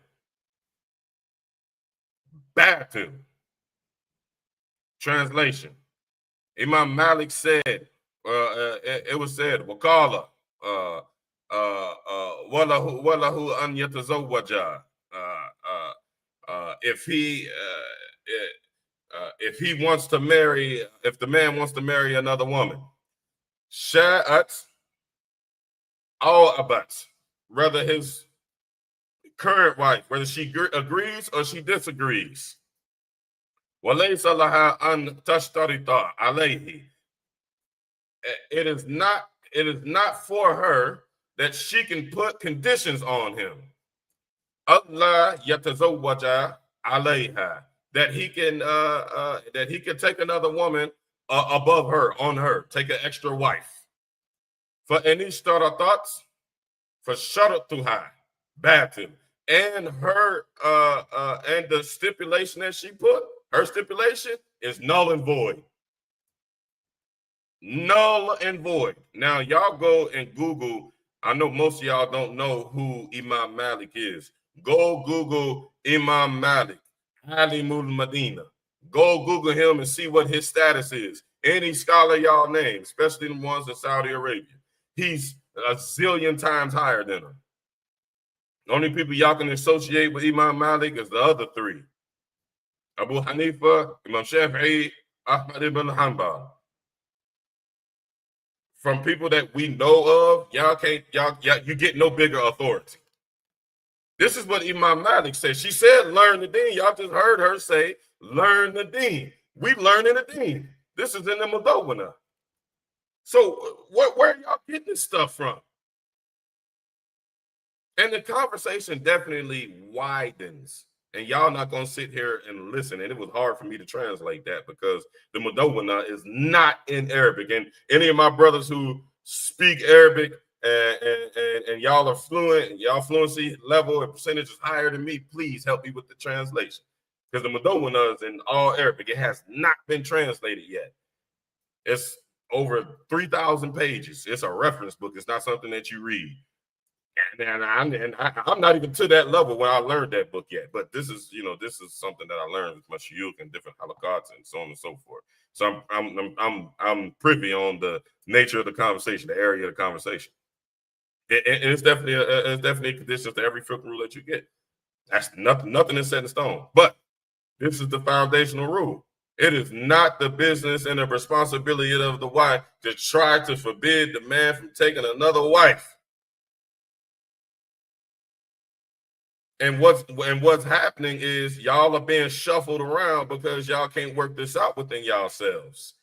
Batil. Translation. Imam Malik said, it was said, Wakala, walahu an yatazawwaja. If he wants to marry, if the man wants to marry another woman, sha'at aw abat, whether his current wife, whether she agrees or she disagrees. وَلَيْسَ لَهَا أَن تَشْتَرِطَ عَلَيْهِ. It is not for her that she can put conditions on him. Allah yatazawwaja alayha, that he can take another woman above her, on her, take an extra wife. فَإِنِ اشْتَرَطَتْ فَشَرَطُهَا بَاطِلٌ. And her and the stipulation that she put, her stipulation is null and void. Null and void. Now, y'all go and Google. I know most of y'all don't know who Imam Malik is. Go Google Imam Malik, Alimul Medina. Go Google him and see what his status is. Any scholar y'all name, especially the ones in Saudi Arabia, he's a zillion times higher than him. The only people y'all can associate with Imam Malik is the other three: Abu Hanifa, Imam Shafi'i, Ahmad ibn Hanbal. From people that we know of, you get no bigger authority. This is what Imam Malik said. She said, learn the deen. Y'all just heard her say, learn the deen. We learning the deen. This is in the Mudawwana. So where are y'all getting this stuff from? And the conversation definitely widens. And y'all not going to sit here and listen. And it was hard for me to translate that because the Mudawwana is not in Arabic. And any of my brothers who speak Arabic and y'all are fluent, y'all fluency level and percentage is higher than me, please help me with the translation. Because the Mudawwana is in all Arabic. It has not been translated yet. It's over 3,000 pages. It's a reference book. It's not something that you read. And I'm not even to that level when I learned that book yet. But this is something that I learned with my shuyukh and different halakats and so on and so forth. So I'm privy on the nature of the conversation, the area of the conversation. And it's definitely a condition to every fiqh rule that you get. That's nothing is set in stone. But this is the foundational rule. It is not the business and the responsibility of the wife to try to forbid the man from taking another wife. And what's happening is y'all are being shuffled around because y'all can't work this out within yourselves.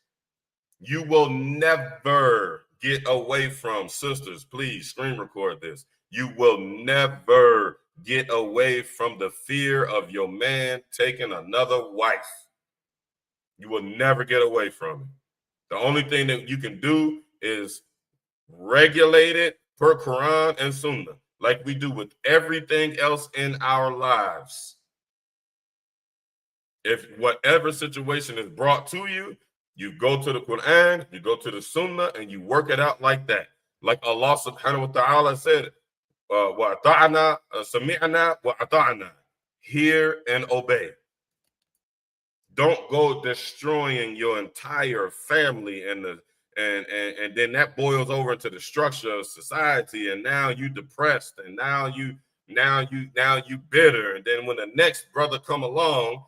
You will never get away from, sisters, please screen record this. You will never get away from the fear of your man taking another wife. You will never get away from it. The only thing that you can do is regulate it per Quran and Sunnah, like we do with everything else in our lives. If whatever situation is brought to you, you go to the Quran, you go to the Sunnah, and you work it out like that. Like Allah subhanahu wa ta'ala said, وَأَطَعْنَا سَمِعْنَا وَأَطَعْنَا. Hear and obey. Don't go destroying your entire family and then that boils over into the structure of society, and now you depressed, and now you bitter, and then when the next brother come along,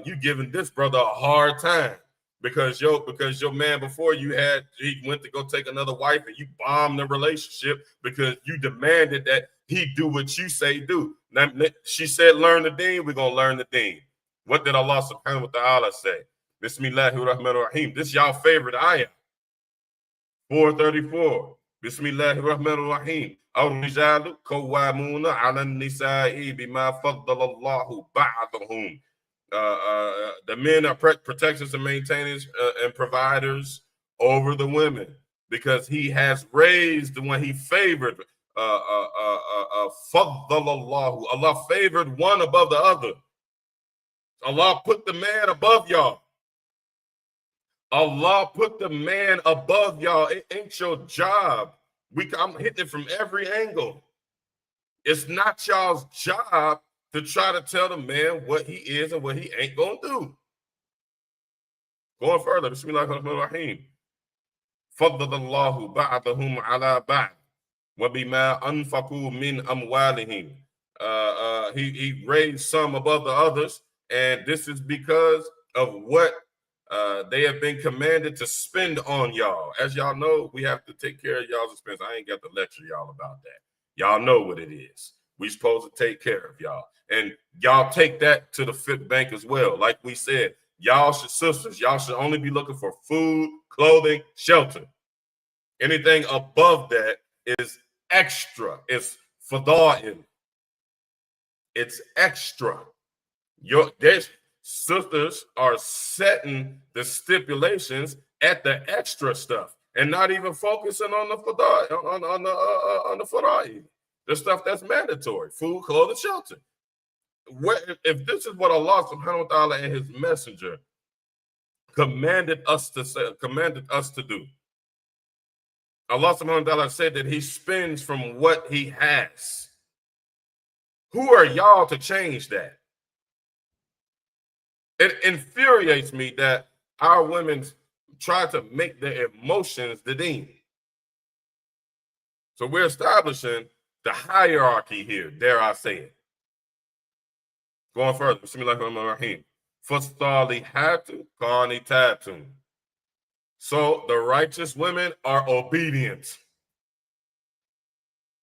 you giving this brother a hard time because your man before he went to go take another wife, and you bombed the relationship because you demanded that he do what you say do. Now, she said, learn the deen, we're gonna learn the deen. What did Allah subhanahu wa ta'ala say? Bismillahirrahmanirrahim. This y'all favorite ayah. 434. Bismillahirrahmanirrahim. Ar-rijalu qawwamuna 'ala an-nisa'i bima faddala Allahu ba'dahum. The men are protectors and maintainers and providers over the women because he has raised the one he favored Faddalallahu. Allah favored one above the other. Allah put the man above y'all. Allah put the man above y'all. It ain't your job. I'm hitting it from every angle. It's not y'all's job to try to tell the man what he is and what he ain't gonna do. Going further, Bismillahirrahmanirrahim. Faddallahu ba'dahum ala ba'd wa bima anfaqu min amwalihim. He raised some above the others, and this is because of what they have been commanded to spend on y'all. As y'all know, we have to take care of y'all's expense. I ain't got to lecture y'all about that. Y'all know what it is. We supposed to take care of y'all. And y'all take that to the fifth bank as well. Like we said, y'all should only be looking for food, clothing, shelter. Anything above that is extra. It's fada'il. It's extra. Their sisters are setting the stipulations at the extra stuff and not even focusing on the fada'i, the stuff that's mandatory: food, clothing, shelter. If this is what Allah subhanahu wa ta'ala and his messenger commanded us to do, Allah subhanahu wa ta'ala said that he spends from what he has. Who are y'all to change that? It infuriates me that our women try to make their emotions the deen. So we're establishing the hierarchy here, dare I say it. Going further, Bismillahirrahmanirrahim. Fastalihatu qanitatun. So the righteous women are obedient.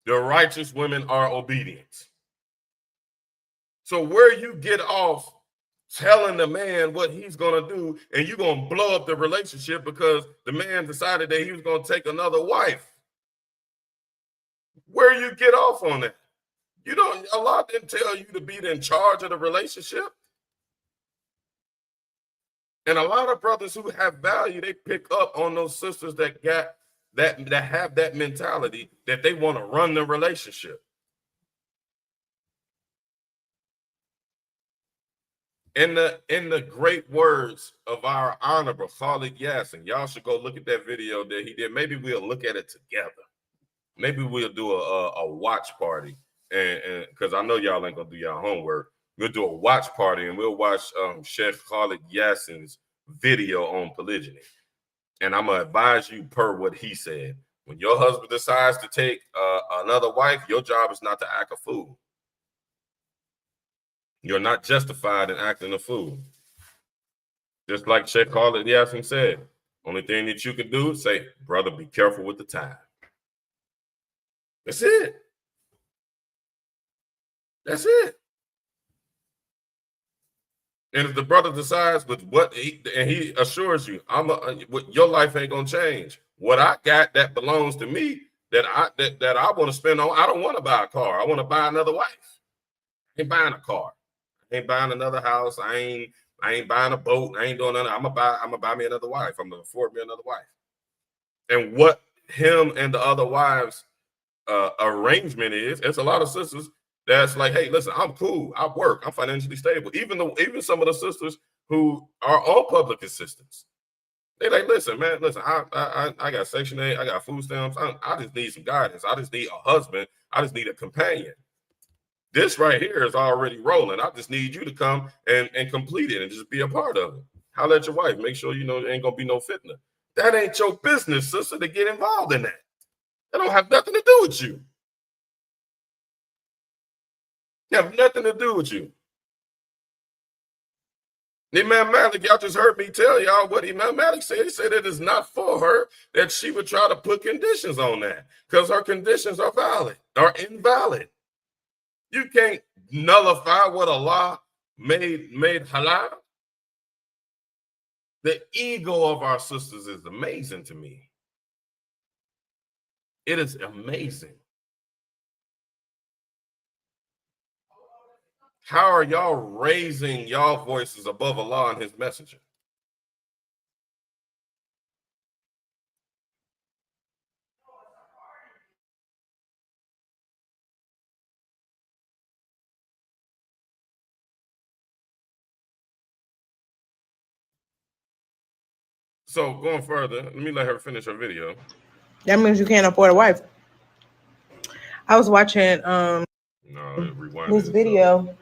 The righteous women are obedient. So where you get off telling the man what he's going to do, and you're going to blow up the relationship because the man decided that he was going to take another wife. Where you get off on that? Allah didn't tell you to be in charge of the relationship. And a lot of brothers who have value, they pick up on those sisters that have that mentality that they want to run the relationship. In the great words of our honorable Polygyny, and y'all should go look at that video that he did. Maybe we'll look at it together. Maybe we'll do a watch party, and because I know y'all ain't gonna do y'all homework. We'll do a watch party and we'll watch Sheikh Khalid Yassin's video on polygyny. And I'm gonna advise you per what he said. When your husband decides to take another wife, your job is not to act a fool. You're not justified in acting a fool. Just like Sheikh Khalid Yassin said, only thing that you can do is say, brother, be careful with the time. That's it. That's it. And if the brother decides with what he assures you, your life ain't gonna change. What I got that belongs to me that I want to spend on. I don't want to buy a car. I want to buy another wife. I ain't buying a car. I ain't buying another house. I ain't buying a boat. I ain't doing nothing. I'm gonna buy me another wife. I'm gonna afford me another wife. And what him and the other wives arrangement is, it's a lot of sisters that's like, hey, listen, I'm cool. I work. I'm financially stable. Even some of the sisters who are on public assistance, they like, listen, I got Section 8. I got food stamps. I just need some guidance. I just need a husband. I just need a companion. This right here is already rolling. I just need you to come and complete it and just be a part of it. Holler at your wife. Make sure you know there ain't gonna be no fitna. That ain't your business, sister, to get involved in that. That don't have nothing to do with you. They have nothing to do with you. Imam Malik, y'all just heard me tell y'all what Imam Malik said. He said it is not for her that she would try to put conditions on that because her conditions are invalid. You can't nullify what Allah made halal. The ego of our sisters is amazing to me. It is amazing. How are y'all raising y'all voices above Allah and his messenger? So going further, let me let her finish her video. That means you can't afford a wife. I was watching No, rewind this it. video.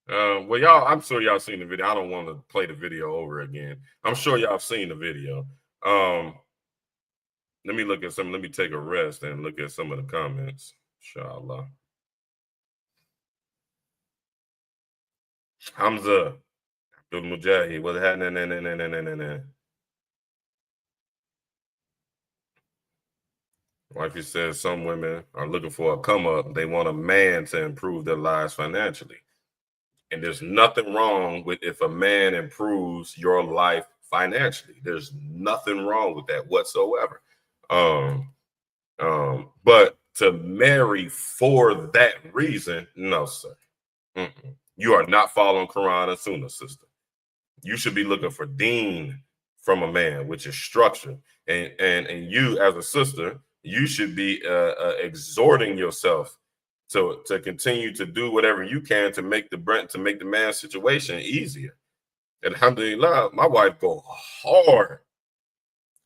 Well, y'all, I'm sure y'all seen the video. I don't want to play the video over again. I'm sure y'all seen the video. Let me look at some. Let me take a rest and look at some of the comments. Inshallah. Hamza, Abdul Mujahid, what's happening? Wifey says some women are looking for a come up. They want a man to improve their lives financially. And there's nothing wrong with if a man improves your life financially. There's nothing wrong with that whatsoever. But to marry for that reason, no, sir. Mm-mm. You are not following Quran and Sunnah, sister. You should be looking for deen from a man, which is structure. And you as a sister, you should be exhorting yourself to continue to do whatever you can to make the man's situation easier. Alhamdulillah, my wife go hard.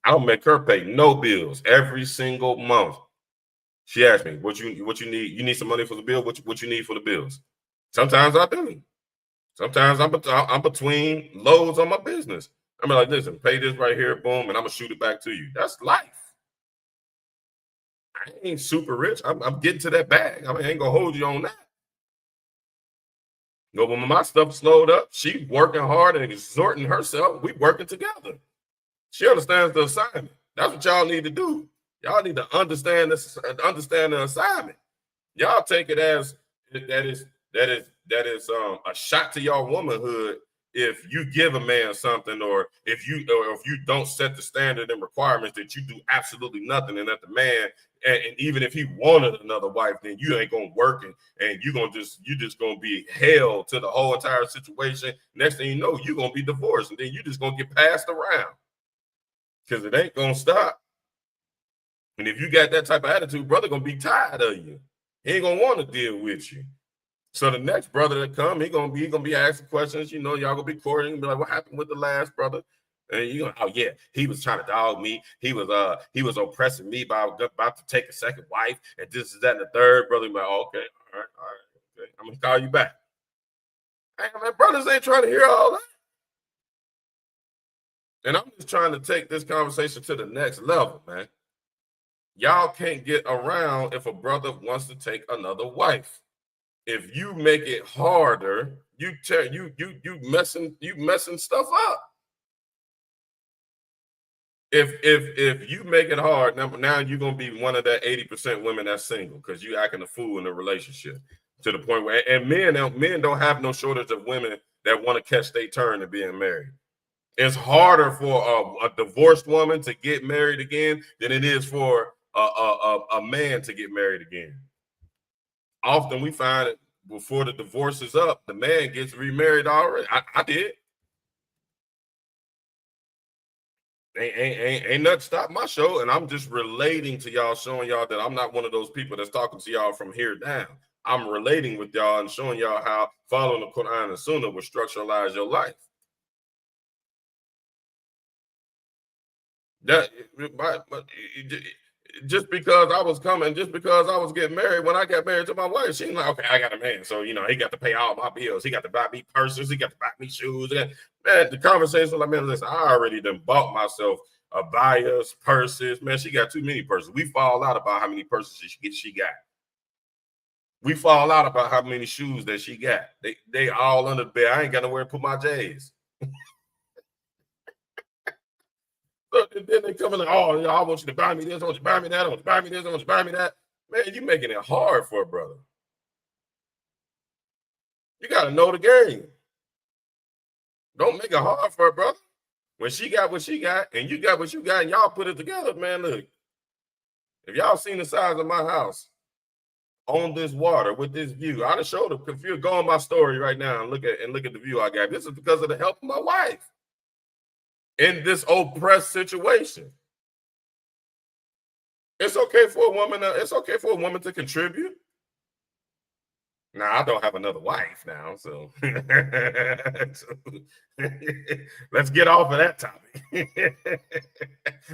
I don't make her pay no bills every single month. She asked me, what you need? You need some money for the bill? What you need for the bills? Sometimes I do. Sometimes I'm between loads on my business. I'm like, listen, pay this right here, boom, and I'm gonna shoot it back to you. That's life. I ain't super rich. I'm getting to that bag. I ain't gonna hold you on that. No, when my stuff slowed up, she working hard and exhorting herself. We working together. She understands the assignment. That's what y'all need to do. Y'all need to understand this, understand the assignment. Y'all take it as that is a shot to your womanhood if you give a man something, or if you don't set the standard and requirements, that you do absolutely nothing, and that the man, and even if he wanted another wife, then you ain't gonna work, and you just gonna be held to the whole entire situation. Next thing you know, you're gonna be divorced, and then you just gonna get passed around because it ain't gonna stop. And if you got that type of attitude, brother gonna be tired of you. He ain't gonna want to deal with you. So the next brother that come, he gonna be asking questions. You know, y'all gonna be courting and be like, "What happened with the last brother?" And you go, "Oh yeah, he was trying to dog me. He was oppressing me by about to take a second wife, and this is that and the third." Brother, be like, oh, "Okay, all right, okay. I'm gonna call you back." Hey, man, brothers ain't trying to hear all that. And I'm just trying to take this conversation to the next level, man. Y'all can't get around if a brother wants to take another wife. If you make it harder, you messing stuff up. If you make it hard, now you're gonna be one of that 80% women that's single because you acting a fool in a relationship, to the point where, and men don't have no shortage of women that want to catch their turn to being married. It's harder for a divorced woman to get married again than it is for a man to get married again. Often we find it before the divorce is up, the man gets remarried already. I did. Ain't nothing stop my show, and I'm just relating to y'all, showing y'all that I'm not one of those people that's talking to y'all from here down. I'm relating with y'all and showing y'all how following the Quran and Sunnah will structuralize your life. That just because I was getting married, when I got married to my wife, she's like, okay, I got a man, so he got to pay all my bills. He got to buy me purses. He got to buy me shoes. Man, the conversation was like, man, listen, I already done bought myself abayas, purses. Man, she got too many purses. We fall out about how many purses she got. We fall out about how many shoes that she got. They all under the bed. I ain't got nowhere to put my J's. So then they come in like, oh, I want you to buy me this, I want you to buy me that, I want you to buy me this, I want you to buy me that. Man, you making it hard for a brother. You got to know the game. Don't make it hard for a brother. When she got what she got and you got what you got and y'all put it together, man, look. If y'all seen the size of my house on this water with this view, I'd have showed them. If you go on my story right now and look at the view I got, this is because of the help of my wife in this oppressed situation. It's okay for a woman to contribute. Now I don't have another wife now, so, let's get off of that topic.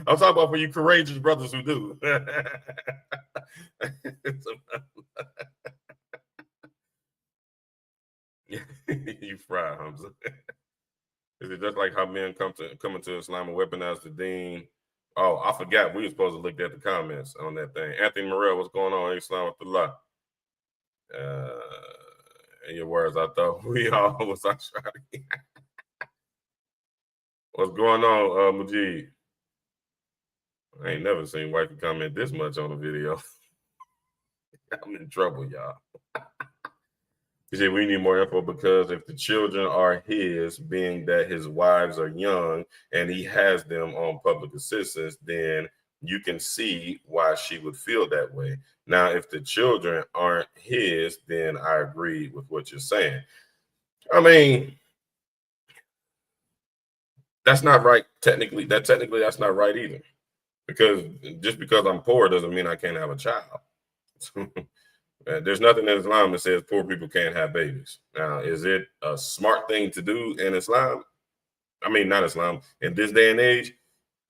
I'm talking about for you courageous brothers who do. You fry, Hamza. Is it just like how men come into Islam and weaponize the deen? Oh, I forgot. We were supposed to look at the comments on that thing. Anthony Morel, what's going on? Islam with the law. In your words, I thought we all was trying. What's going on, Majid? I ain't never seen wifey comment this much on a video. I'm in trouble, y'all. He said we need more info because if the children are his, being that his wives are young and he has them on public assistance, then you can see why she would feel that way. Now, if the children aren't his, then I agree with what you're saying. I mean, that's not right. Technically, that's not right either. Because just because I'm poor doesn't mean I can't have a child. There's nothing in Islam that says poor people can't have babies. Now, is it a smart thing to do in Islam? I mean, not Islam, in this day and age?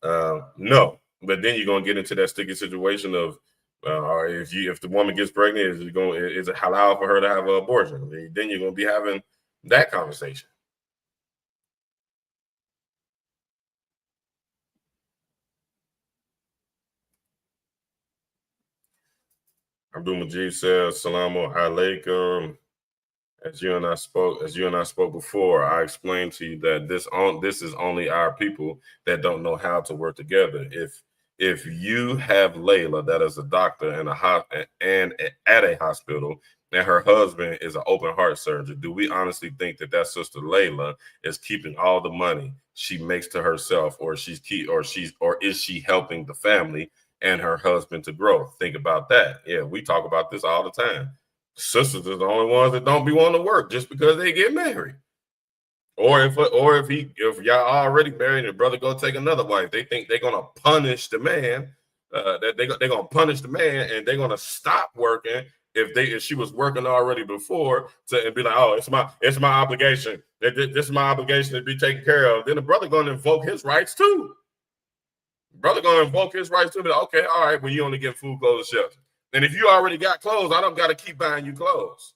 No. But then you're gonna get into that sticky situation of if the woman gets pregnant, is it halal for her to have an abortion? Then you're gonna be having that conversation. Abdul Majid says, Salamu alaikum. As you and I spoke before, I explained to you that this is only our people that don't know how to work together. If you have Layla, that is a doctor and at a hospital, and her husband is an open heart surgeon, do we honestly think that sister Layla is keeping all the money she makes to herself, or is she helping the family and her husband to grow? Think about that. Yeah, we talk about this all the time. Sisters are the only ones that don't be wanting to work just because they get married. Or if y'all already married and the brother go take another wife, they think they're gonna punish the man. That they're gonna punish the man and they're gonna stop working if she was working already before and be like, oh, it's my obligation. This is my obligation to be taken care of. Then the brother gonna invoke his rights too. Brother gonna invoke his rights too. Be like, okay, all right, well, you only get food, clothes, and shelter. And if you already got clothes, I don't got to keep buying you clothes.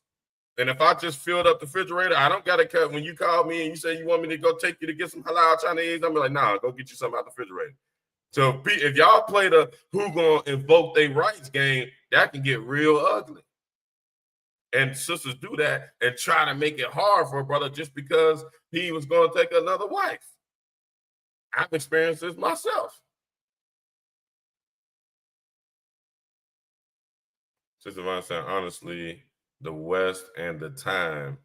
And if I just filled up the refrigerator, I don't got to cut. When you call me and you say you want me to go take you to get some halal Chinese, I'm like, nah, go get you something out the refrigerator. So if y'all play the who gonna invoke their rights game, that can get real ugly. And sisters do that and try to make it hard for a brother just because he was going to take another wife. I've experienced this myself. Sister Vaughn said, honestly, the West and the time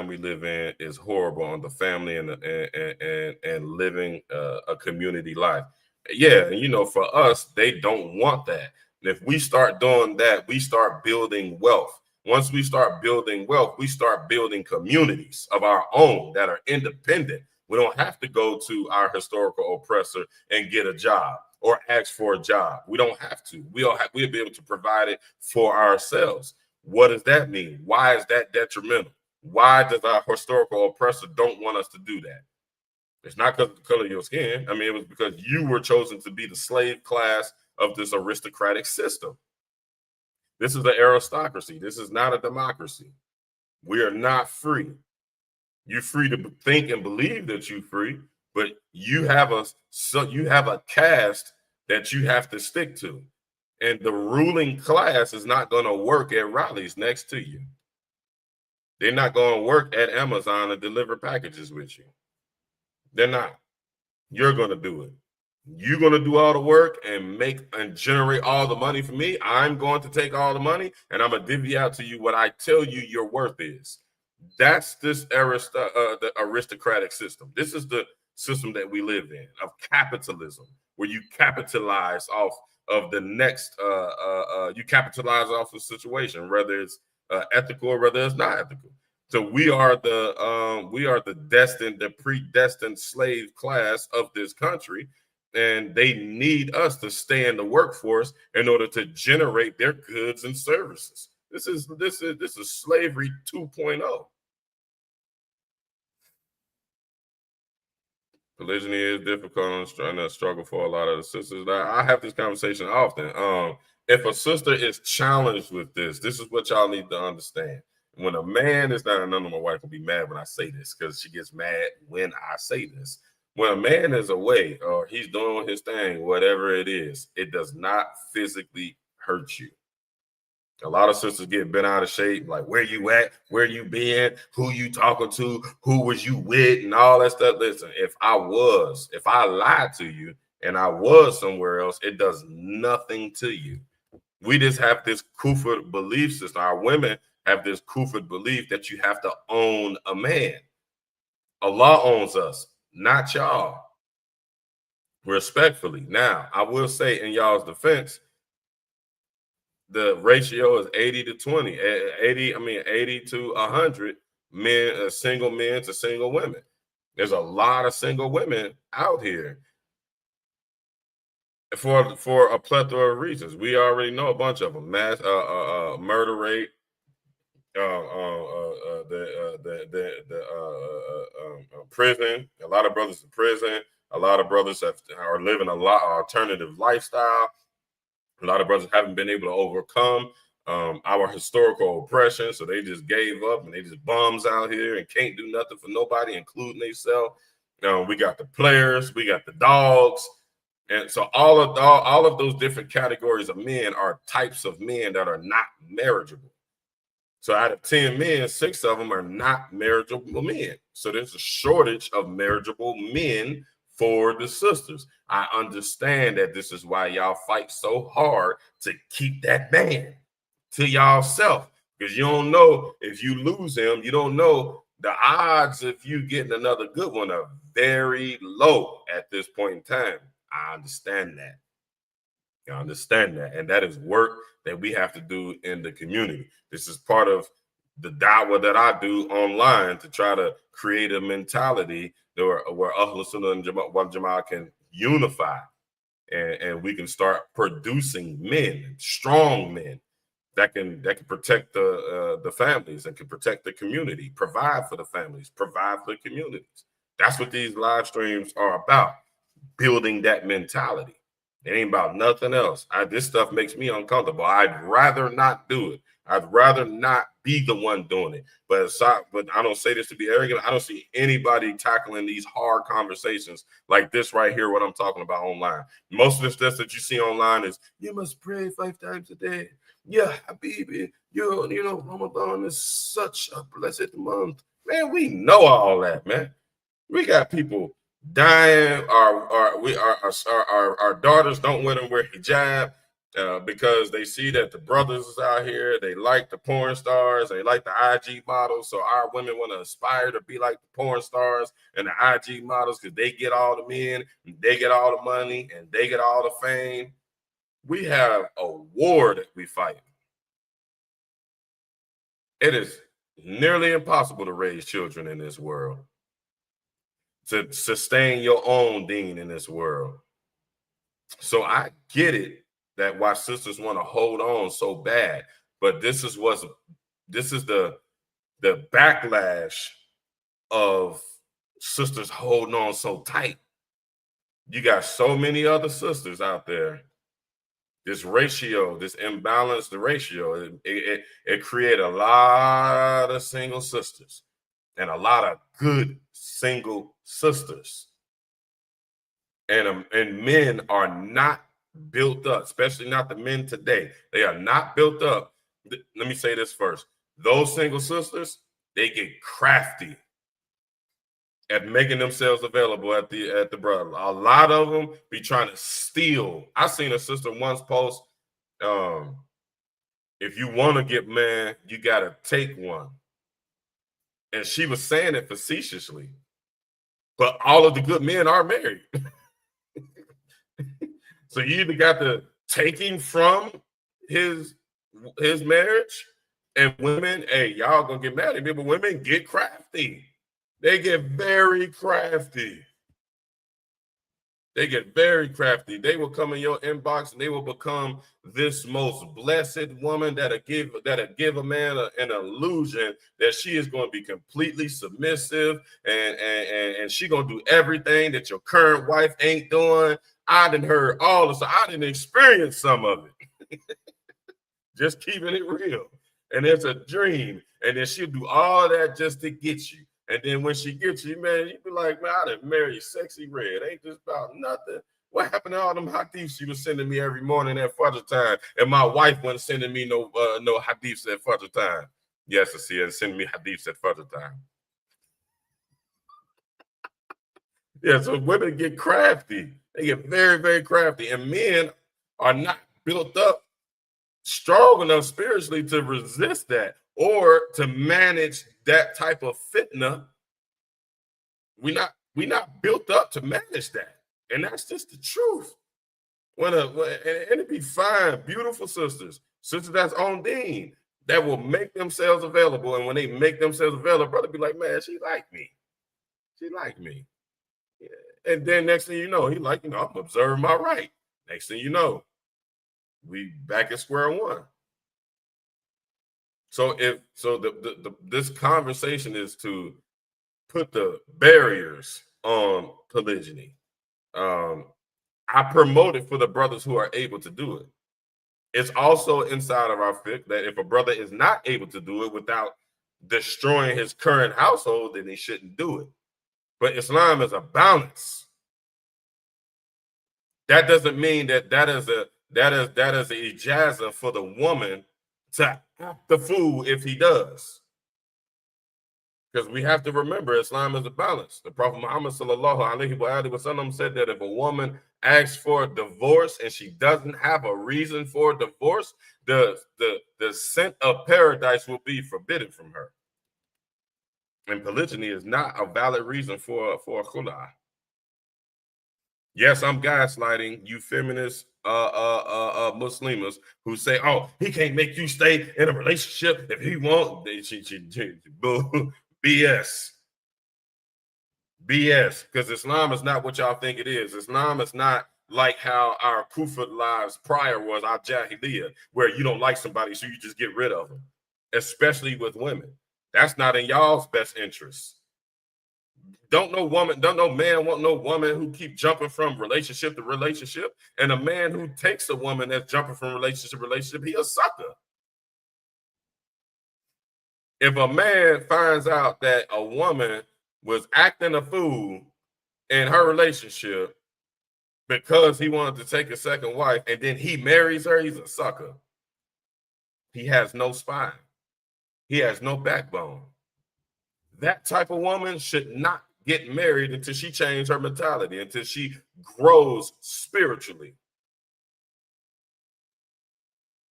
we live in is horrible on the family and living a community life. Yeah, and for us, they don't want that. And if we start doing that, we start building wealth. Once we start building wealth, we start building communities of our own that are independent. We don't have to go to our historical oppressor and get a job or ask for a job. We don't have to. We'll be able to provide it for ourselves. What does that mean? Why is that detrimental? Why does our historical oppressor don't want us to do that? It's not because of the color of your skin. I mean, it was because you were chosen to be the slave class of this aristocratic system. This is an aristocracy. This is not a democracy. We are not free. You're free to think and believe that you're free, but you have a caste that you have to stick to. And the ruling class is not going to work at Raleigh's next to you. They're not going to work at Amazon and deliver packages with you. They're not. You're going to do it. You're going to do all the work and generate all the money for me. I'm going to take all the money and I'm going to divvy out to you what I tell you your worth is. That's the aristocratic system. This is the system that we live in of capitalism, where you capitalize off of the next, you capitalize off the situation, whether it's ethical or whether it's not ethical. So we are the predestined slave class of this country, and they need us to stay in the workforce in order to generate their goods and services. This is slavery 2.0. Polygyny is difficult. I'm trying to struggle for a lot of the sisters. I have this conversation often. If a sister is challenged with this is what y'all need to understand. When a man is not, none of my wife will be mad when I say this because she gets mad when I say this. When a man is away or he's doing his thing, whatever it is, it does not physically hurt you. A lot of sisters get bent out of shape, like where you at, where you been, who you talking to, who was you with, and all that stuff. Listen, if I lied to you and I was somewhere else, it does nothing to you. We just have this Kufa belief system. Our women have this Kufa belief that you have to own a man. Allah owns us, not y'all. Respectfully. Now, I will say in y'all's defense, the ratio is 80 to 20. 80 to 100 men, single men to single women. There's a lot of single women out here for a plethora of reasons. We already know a bunch of them. Mass murder rate, prison. A lot of brothers in prison. A lot of brothers are living a lot alternative lifestyle. A lot of brothers haven't been able to overcome our historical oppression, so they just gave up and they just bums out here and can't do nothing for nobody, including themselves. We got the players, we got the dogs, and so all of those different categories of men are types of men that are not marriageable. So out of 10 men, 6 of them are not marriageable men. So there's a shortage of marriageable men for the sisters. I understand that this is why y'all fight so hard to keep that man to y'allself, because you don't know if you lose him, you don't know the odds of you getting another good one are very low at this point in time. I understand that. I understand that. And that is work that we have to do in the community. This is part of the da'wah that I do online to try to create a mentality where Ahlul Sunnah and Wal Jama'ah can unify and we can start producing men, strong men that can protect the families and can protect the community, provide for the families, provide for the communities. That's what these live streams are about, building that mentality. It ain't about nothing else. This stuff makes me uncomfortable. I'd rather not do it. I'd rather not be the one doing it. But I don't say this to be arrogant. I don't see anybody tackling these hard conversations like this right here, what I'm talking about online. Most of the stuff that you see online is, you must pray 5 times a day. Yeah, Habibi, you know, Ramadan is such a blessed month. Man, we know all that, man. We got people dying. Our daughters don't let them wear hijab because they see that the brothers is out here. They like the porn stars. They like the IG models. So our women want to aspire to be like the porn stars and the IG models because they get all the men, they get all the money, and they get all the fame. We have a war that we fight. It is nearly impossible to raise children in this world, to sustain your own deen in this world. So I get it that why sisters want to hold on so bad, but this is the backlash of sisters holding on so tight. You got so many other sisters out there. This ratio, this imbalanced ratio, it created a lot of single sisters and a lot of good single sisters. And men are not built up, especially not the men today. They are not built up. Let me say this first. Those single sisters, they get crafty at making themselves available at the brother. A lot of them be trying to steal. I seen a sister once post, if you want to get man, you got to take one. And she was saying it facetiously. But all of the good men are married. So you either got to take him from his marriage, and women, hey, y'all gonna get mad at me, but women get crafty. They get very crafty. They get very crafty. They will come in your inbox and they will become this most blessed woman that'll give a man an illusion that she is going to be completely submissive and she gonna do everything that your current wife ain't doing. I done heard all this. I didn't experience some of it. Just keeping it real. And it's a dream. And then she'll do all that just to get you. And then when she gets you, man, you be like, man, I done married Sexy Red. Ain't just about nothing. What happened to all them hadiths she was sending me every morning at Fajr time? And my wife wasn't sending me no hadiths at Fajr time. Yes, I see her sending me hadiths at Fajr time. Yeah, so women get crafty. They get very, very crafty. And men are not built up strong enough spiritually to resist that or to manage that type of fitna. We not built up to manage that, and that's just the truth. And it be fine, beautiful sisters that's on Dean that will make themselves available, and when they make themselves available, brother be like, man, she like me, yeah. And then next thing you know, he like, I'm observing my right. Next thing you know, we back at square one. So this conversation is to put the barriers on polygyny. I promote it for the brothers who are able to do it. It's also inside of our fiqh that if a brother is not able to do it without destroying his current household, then he shouldn't do it. But Islam is a balance. That doesn't mean that is an ijazah for the woman to act the fool if he does. Because we have to remember Islam is a balance. The Prophet Muhammad sallallahu alaihi wasallam said that if a woman asks for a divorce and she doesn't have a reason for a divorce, the scent of paradise will be forbidden from her. And polygyny is not a valid reason for a khula. Yes, I'm gaslighting you feminist Muslims who say, oh, he can't make you stay in a relationship if he won't. BS. Because Islam is not what y'all think it is. Islam is not like how our Kufa lives prior was, our Jahiliyyah, where you don't like somebody, so you just get rid of them, especially with women. That's not in y'all's best interest. Don't no man want no woman who keep jumping from relationship to relationship. And a man who takes a woman that's jumping from relationship to relationship, he a sucker. If a man finds out that a woman was acting a fool in her relationship because he wanted to take a second wife and then he marries her, he's a sucker. He has no spine. He has no backbone. That type of woman should not get married until she changes her mentality, until she grows spiritually.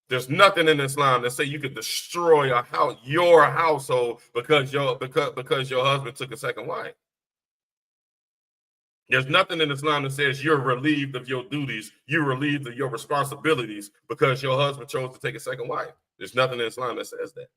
There's nothing in Islam that say you could destroy your household because your husband took a second wife. There's nothing in Islam that says you're relieved of your duties, you're relieved of your responsibilities because your husband chose to take a second wife. There's nothing in Islam that says that.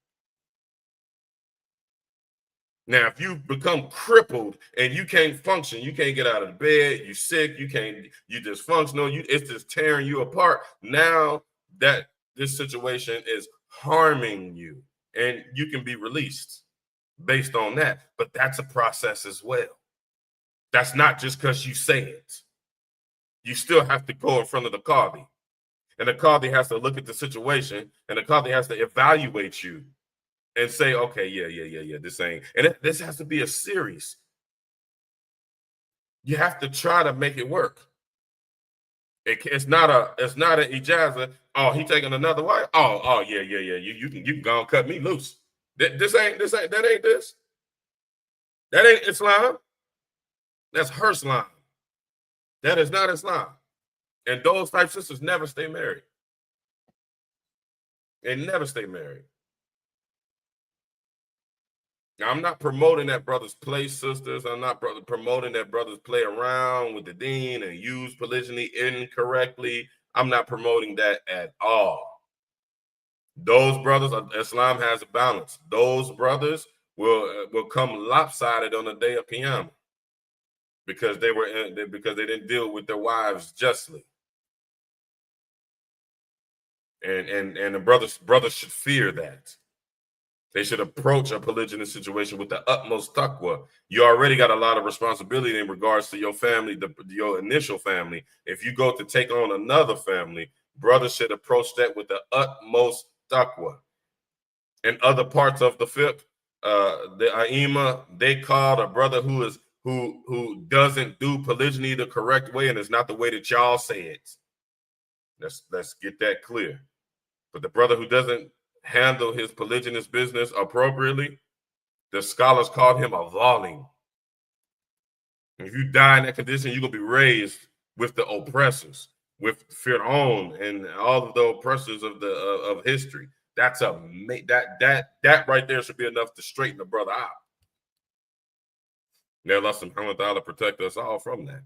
Now, if you become crippled and you can't function, you can't get out of the bed, you're sick, you dysfunctional, it's just tearing you apart. Now that this situation is harming you and you can be released based on that. But that's a process as well. That's not just because you say it. You still have to go in front of the Qadi. And the Qadi has to look at the situation and the Qadi has to evaluate you and say, okay, yeah, this ain't. And this has to be a series. You have to try to make it work. It's not an ijazah. Oh, he taking another wife. Oh, yeah. You can go and cut me loose. That ain't this. That ain't Islam. That's her Islam. That is not Islam. And those type sisters never stay married. They never stay married. Now, I'm not promoting that brothers play sisters. I'm not promoting that brothers play around with the deen and use polygyny incorrectly. I'm not promoting that at all. Those brothers, Islam has a balance. Those brothers will come lopsided on the day of Qiyamah. because they didn't deal with their wives justly. And the brothers should fear that. They should approach a polygynous situation with the utmost taqwa. You already got a lot of responsibility in regards to your family, your initial family. If you go to take on another family, brothers should approach that with the utmost taqwa. In other parts of the fiqh, the Aima, they called a brother who doesn't do polygyny the correct way, and it's not the way that y'all say it. Let's get that clear. But the brother who doesn't handle his polygynous business appropriately, the scholars called him a zalim. If you die in that condition, you're gonna be raised with the oppressors, with Fir'aun and all of the oppressors of history. That's that right there should be enough to straighten the brother out. May Allah subhanahu wa ta'ala protect us all from that.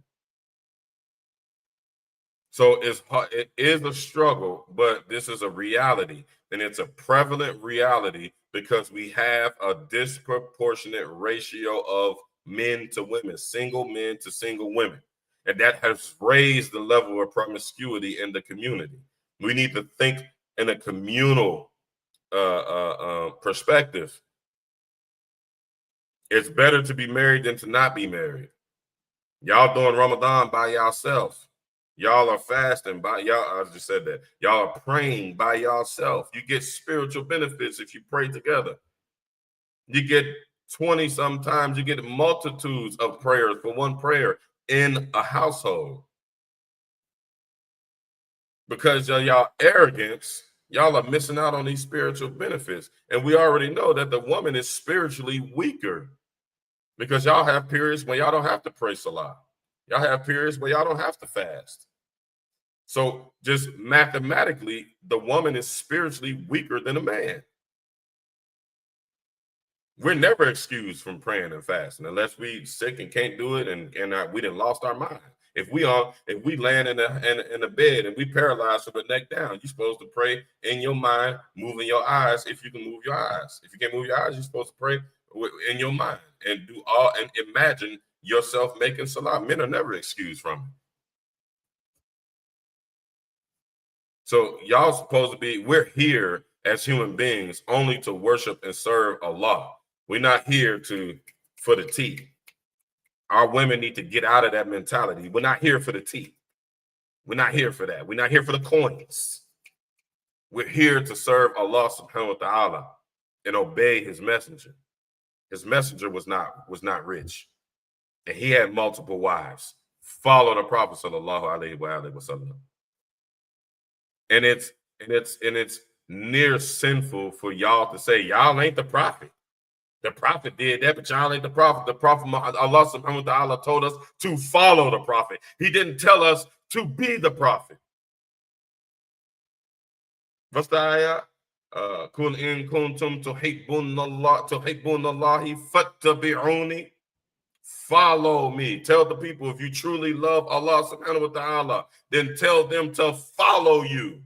So it is a struggle, but this is a reality, and it's a prevalent reality because we have a disproportionate ratio of men to women, single men to single women, and that has raised the level of promiscuity in the community. We need to think in a communal perspective. It's better to be married than to not be married. Y'all doing Ramadan by yourself. Y'all are fasting by y'all. I just said that. Y'all are praying by yourself. You get spiritual benefits if you pray together. You get 20 sometimes. You get multitudes of prayers for one prayer in a household. Because y'all arrogance, y'all are missing out on these spiritual benefits. And we already know that the woman is spiritually weaker because y'all have periods when y'all don't have to pray salah. Y'all have periods where y'all don't have to fast. So just mathematically, the woman is spiritually weaker than a man. We're never excused from praying and fasting unless we sick and can't do it, and we done lost our mind. If we land in the bed and we paralyzed from the neck down, you're supposed to pray in your mind, moving your eyes. If you can move your eyes, if you can't move your eyes, you're supposed to pray in your mind and do all and imagine yourself making salah. Men are never excused from it. So y'all supposed to be, we're here as human beings only to worship and serve Allah. We're not here for the tea. Our women need to get out of that mentality. We're not here for the tea. We're not here for that. We're not here for the coins. We're here to serve Allah subhanahu wa ta'ala and obey his messenger. His messenger was not rich. And he had multiple wives. Follow the Prophet sallallahu alaihi wasallam. And it's near sinful for y'all to say y'all ain't the prophet. The prophet did that, but y'all ain't the prophet. The prophet, Allah subhanahu wa ta'ala told us to follow the prophet. He didn't tell us to be the prophet. What's the ayah? Kul in kuntum tuhibbunallahi fattabi'uni. Follow me. Tell the people, if you truly love Allah subhanahu wa ta'ala, then tell them to follow you.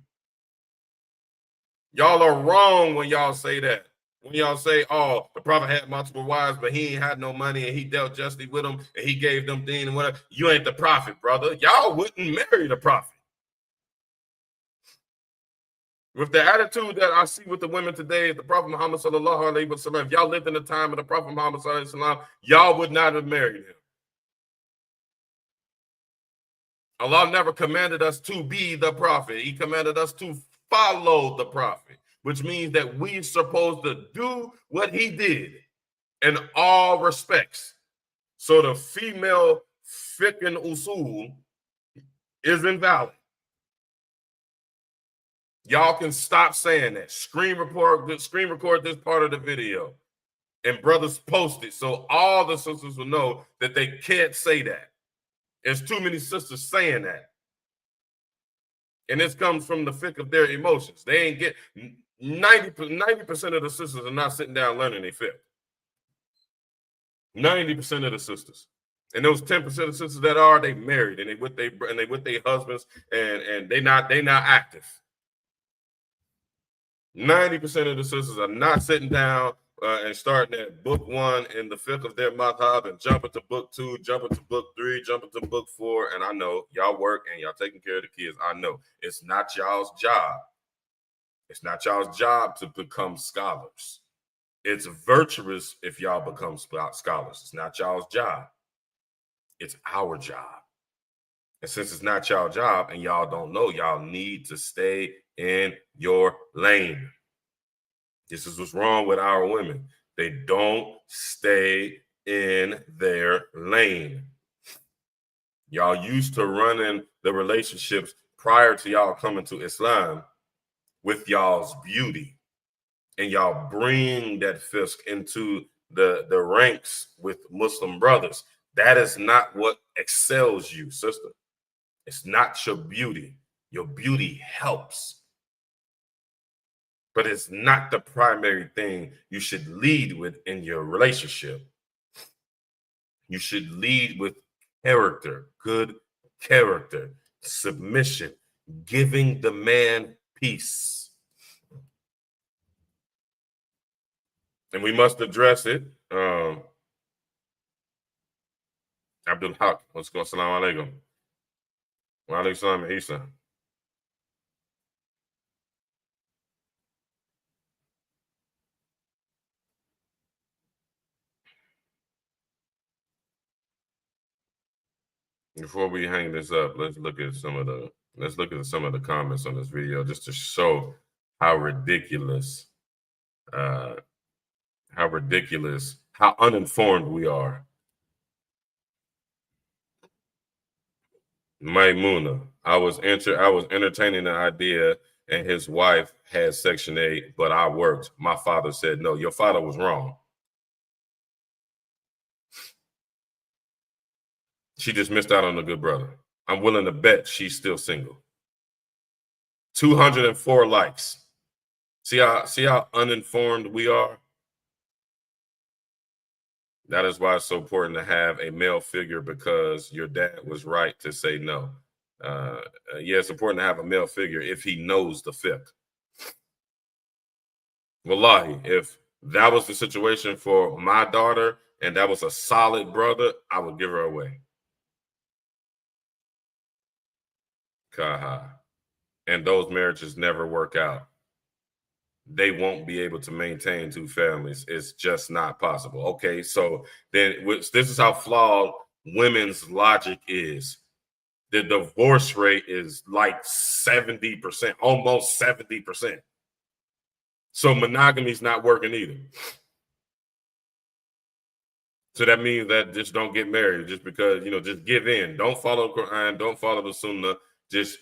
Y'all are wrong when y'all say that. When y'all say, oh, the prophet had multiple wives, but he ain't had no money and he dealt justly with them and he gave them deen and whatever. You ain't the prophet, brother. Y'all wouldn't marry the prophet. With the attitude that I see with the women today, the Prophet Muhammad sallallahu alaihi wasallam, if y'all lived in the time of the Prophet Muhammad sallallahu alaihi wasallam, y'all would not have married him. Allah never commanded us to be the prophet. He commanded us to follow the prophet, which means that we're supposed to do what he did in all respects. So the female fiqh and usul is invalid. Y'all can stop saying that. Screen record this part of the video, and brothers post it so all the sisters will know that they can't say that. There's too many sisters saying that. And this comes from the fiqh of their emotions. They ain't get 90% of the sisters are not sitting down learning their fiqh. 90% of the sisters. And those 10% of sisters that are, they married and they with their husbands and they not active. 90% of the sisters are not sitting down and starting at book 1 in the fiqh of their madhab and jumping to book 2, jumping to book 3, jumping to book 4. And I know y'all work and y'all taking care of the kids. I know it's not y'all's job. It's not y'all's job to become scholars. It's virtuous if y'all become scholars. It's not y'all's job. It's our job. And since it's not y'all job and y'all don't know, y'all need to stay in your lane. This is what's wrong with our women. They don't stay in their lane. Y'all used to running the relationships prior to y'all coming to Islam with y'all's beauty. And y'all bring that fisk into the ranks with Muslim brothers. That is not what excels you, sister. It's not your beauty. Your beauty helps. But it's not the primary thing you should lead with in your relationship. You should lead with character, good character, submission, giving the man peace. And we must address it. Abdul Haq, let's go. Assalamu alaikum. Wa alaikum salam, Isa. Before we hang this up, let's look at some of the comments on this video just to show how ridiculous, how uninformed we are. Maimuna, I was entertaining the idea, and his wife had Section 8, but I worked. My father said no. Your father was wrong. She just missed out on a good brother. I'm willing to bet she's still single. 204 likes. See how uninformed we are? That is why it's so important to have a male figure, because your dad was right to say no. Yeah, it's important to have a male figure if he knows the fiqh. Wallahi, if that was the situation for my daughter and that was a solid brother, I would give her away. Kaha. And those marriages never work out. They won't be able to maintain 2 families. It's just not possible. Okay, so then this is how flawed women's logic is. The divorce rate is like 70%, almost 70%. So monogamy is not working either. So that means that just don't get married just because, just give in. Don't follow the Quran, don't follow the Sunnah. Just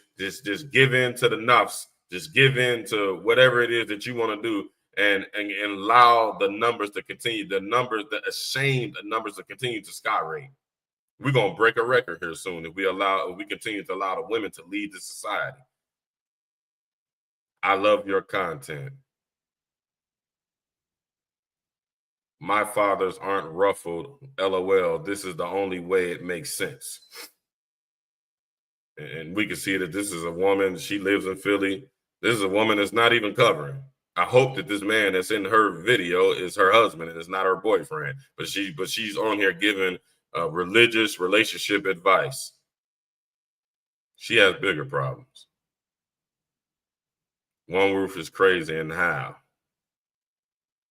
give in to the nafs. Just give in to whatever it is that you want to do, and allow the numbers to continue. The ashamed numbers to continue to skyrocket. We're gonna break a record here soon if we continue to allow the women to lead the society. I love your content. My fathers aren't ruffled. LOL. This is the only way it makes sense. And we can see that this is a woman. She lives in Philly. This is a woman that's not even covering. I hope that this man that's in her video is her husband and it's not her boyfriend. But she's on here giving religious relationship advice. She has bigger problems. One roof is crazy, and how?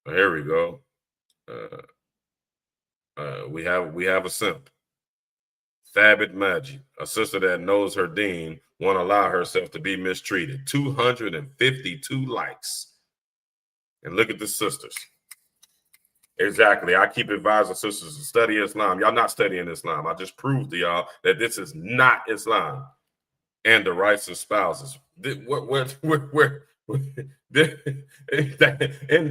Well, here we go. We have a simp. Thabit Maggi, a sister that knows her dean, won't allow herself to be mistreated. 252 likes. And look at the sisters. Exactly. I keep advising sisters to study Islam. Y'all not studying Islam. I just proved to y'all that this is not Islam. And the rights of spouses. Where in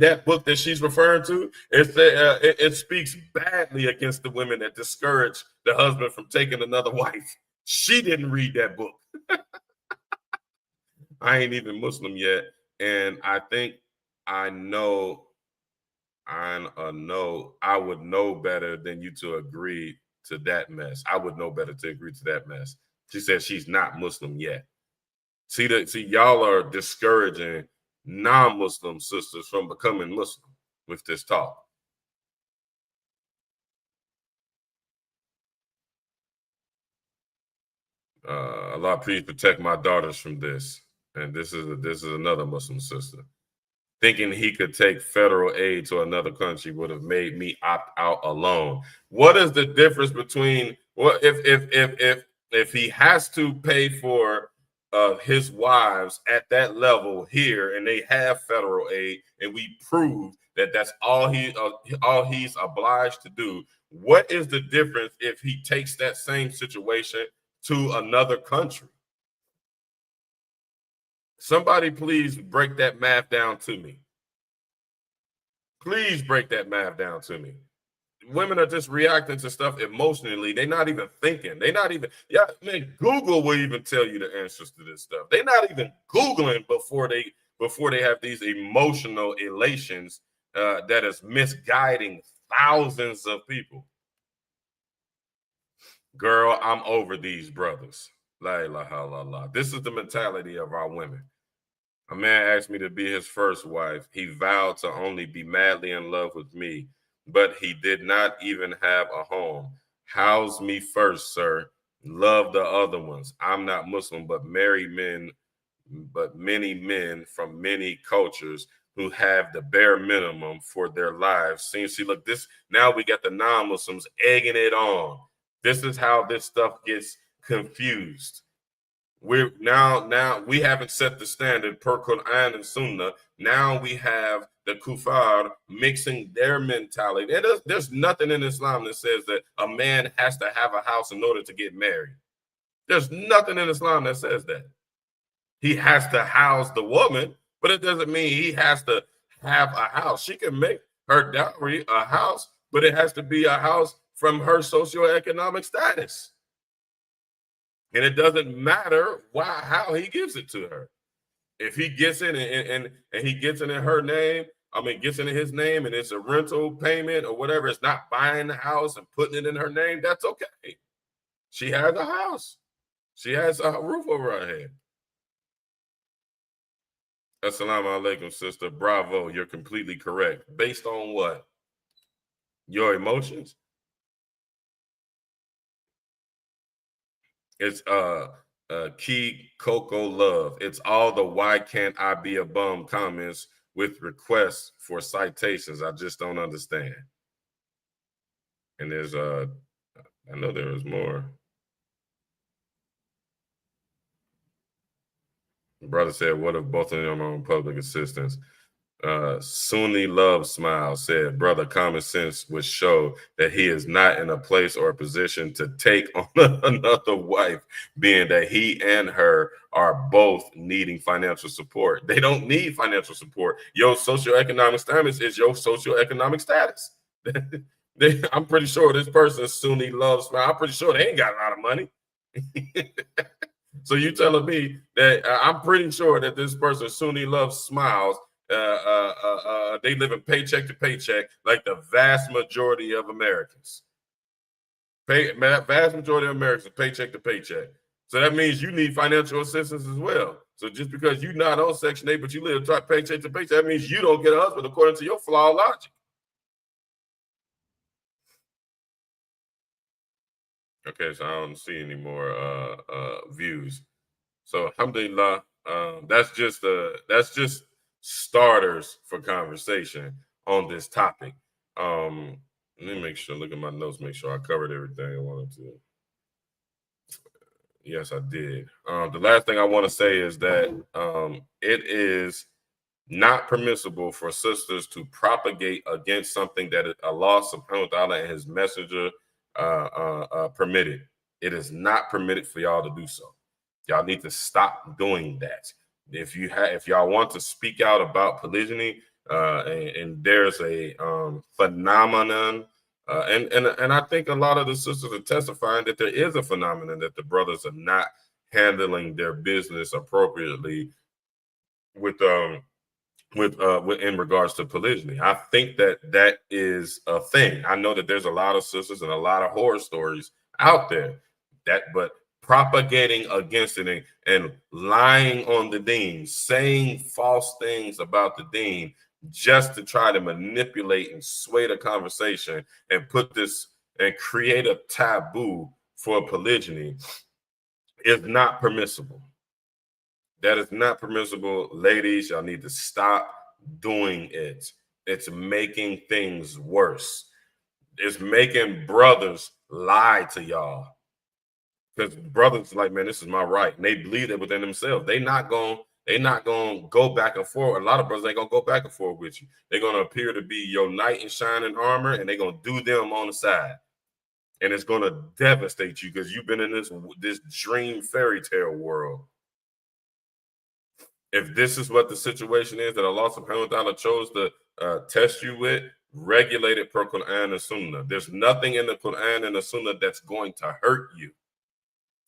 that book that she's referring to, it speaks badly against the women that discourage the husband from taking another wife. She didn't read that book. I ain't even Muslim yet, and I think I would know better than you to agree to that mess. I would know better to agree to that mess. She said she's not Muslim yet. See, y'all are discouraging non-Muslim sisters from becoming Muslim. with this talk. Allah, please protect my daughters from this. And this is another Muslim sister. Thinking he could take federal aid to another country would have made me opt out alone. What is the difference between what if he has to pay for his wives at that level here, and they have federal aid, and we prove that that's all he's obliged to do? What is the difference if he takes that same situation to another country? Somebody please break that math down to me. Please break that math down to me. Women are just reacting to stuff emotionally. They're not even thinking. They're not even, yeah, man, Google will even tell you the answers to this stuff. They're not even Googling before they have these emotional elations that is misguiding thousands of people. Girl, I'm over these brothers. La ilaha illallah. This is the mentality of our women. A man asked me to be his first wife. He vowed to only be madly in love with me, but he did not even have a home. House me first, sir. Love the other ones. I'm not Muslim, but many men from many cultures who have the bare minimum for their lives. See, look, this now we got the non-Muslims egging it on. This is how this stuff gets confused. We're now we haven't set the standard per Quran and Sunnah. Now we have the kuffar mixing their mentality. There's nothing in Islam that says that a man has to have a house in order to get married. There's nothing in Islam that says that. He has to house the woman, but it doesn't mean he has to have a house. She can make her dowry a house, but it has to be a house from her socioeconomic status. And it doesn't matter how he gives it to her. If he gets it and he gets it in her name, gets it in his name, and it's a rental payment or whatever, it's not buying the house and putting it in her name, that's okay. She has a house. She has a roof over her head. Assalamu alaikum, sister. Bravo. You're completely correct. Based on what? Your emotions? It's Key Coco Love. It's all the why can't I be a bum comments with requests for citations. I just don't understand. And there's I know there is more. The brother said, what if both of them are on public assistance? Sunni Love Smile said, brother, common sense would show that he is not in a place or a position to take on another wife, being that he and her are both needing financial support. They don't need financial support. Your socioeconomic status is your socioeconomic status. I'm pretty sure this person, Sunni Love Smile, I'm pretty sure they ain't got a lot of money. So you telling me that I'm pretty sure that this person, Sunni Love Smiles, they live in paycheck to paycheck like the vast majority of Americans. Vast majority of Americans, paycheck to paycheck. So that means you need financial assistance as well. So just because you're not on Section 8, but you live paycheck to paycheck, that means you don't get a husband according to your flawed logic. Okay, so I don't see any more views. So alhamdulillah, that's just starters for conversation on this topic. Let me make sure, look at my notes, make sure I covered everything I wanted to. Yes, I did. The last thing I want to say is that it is not permissible for sisters to propagate against something that Allah subhanahu wa ta'ala and his messenger permitted. It is not permitted for y'all to do so. Y'all need to stop doing that. If y'all want to speak out about polygyny, and there's a phenomenon, and I think a lot of the sisters are testifying that there is a phenomenon that the brothers are not handling their business appropriately with in regards to polygyny. I think that is a thing. I know that there's a lot of sisters and a lot of horror stories out there but propagating against it and lying on the deen, saying false things about the deen, just to try to manipulate and sway the conversation and put this and create a taboo for polygyny is not permissible. That is not permissible. Ladies, y'all need to stop doing it. It's making things worse. It's making brothers lie to y'all. Because brothers like, man, this is my right. And they believe it within themselves. They not gonna go back and forth. A lot of brothers ain't gonna go back and forth with you. They're gonna appear to be your knight in shining armor, and they're gonna do them on the side. And it's gonna devastate you because you've been in this dream fairy tale world. If this is what the situation is that Allah subhanahu wa ta'ala chose to test you with, regulate it per Quran and Sunnah. There's nothing in the Quran and the Sunnah that's going to hurt you.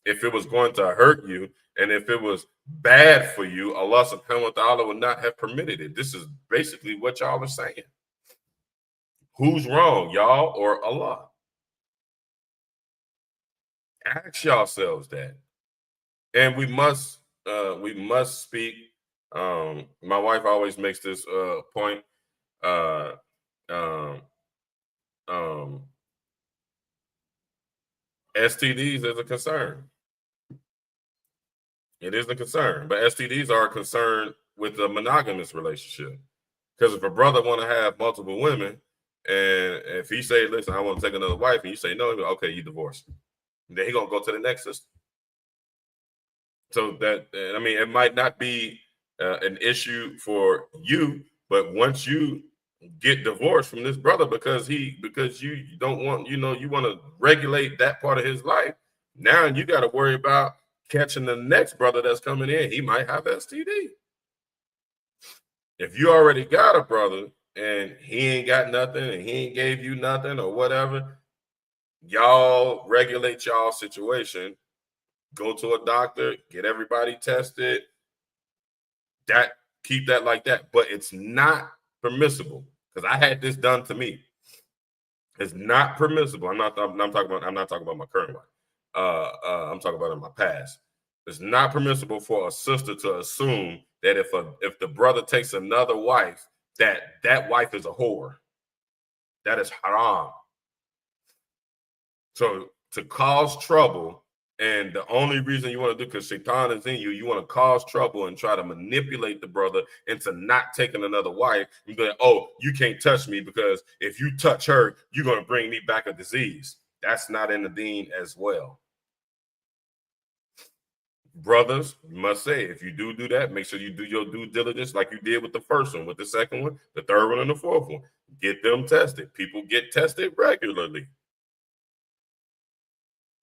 If it was going to hurt you and if it was bad for you, Allah subhanahu wa ta'ala would not have permitted it. This is basically what y'all are saying. Who's wrong, y'all or Allah? Ask yourselves that. And we must speak. My wife always makes this point. STDs is a concern. It is a concern, but STDs are a concern with a monogamous relationship. Because if a brother want to have multiple women, and if he say, "Listen, I want to take another wife," and you say no, okay, you divorce. Then he gonna go to the next sister. So that, I mean, it might not be an issue for you, but once you get divorced from this brother because you don't want, you want to regulate that part of his life, now you got to worry about catching the next brother that's coming in. He might have STD. If you already got a brother and he ain't got nothing and he ain't gave you nothing or whatever, y'all regulate y'all situation. Go to a doctor, get everybody tested. Keep that like that. But it's not permissible, because I had this done to me. It's not permissible. I'm not talking about my current wife. I'm talking about in my past. It's not permissible for a sister to assume that if the brother takes another wife, that wife is a whore. That is haram. So to cause trouble, and the only reason you want to do, because shaitan is in you, you want to cause trouble and try to manipulate the brother into not taking another wife. You be like, oh, you can't touch me because if you touch her, you're going to bring me back a disease. That's not in the deen as well. Brothers, must say, if you do that, make sure you do your due diligence like you did with the first one, with the second one, the third one, and the fourth one. Get them tested. People get tested regularly.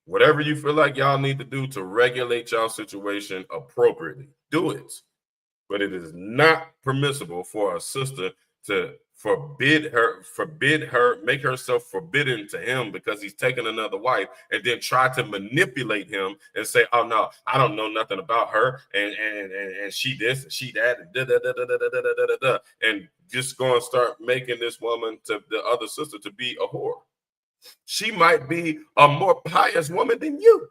Whatever you feel like y'all need to do to regulate y'all situation appropriately, do it. But it is not permissible for a sister to make herself forbidden to him because he's taking another wife, and then try to manipulate him and say, oh no, I don't know nothing about her, and she this and she that, and and just go and start making this woman, to the other sister, to be a whore. She might be a more pious woman than you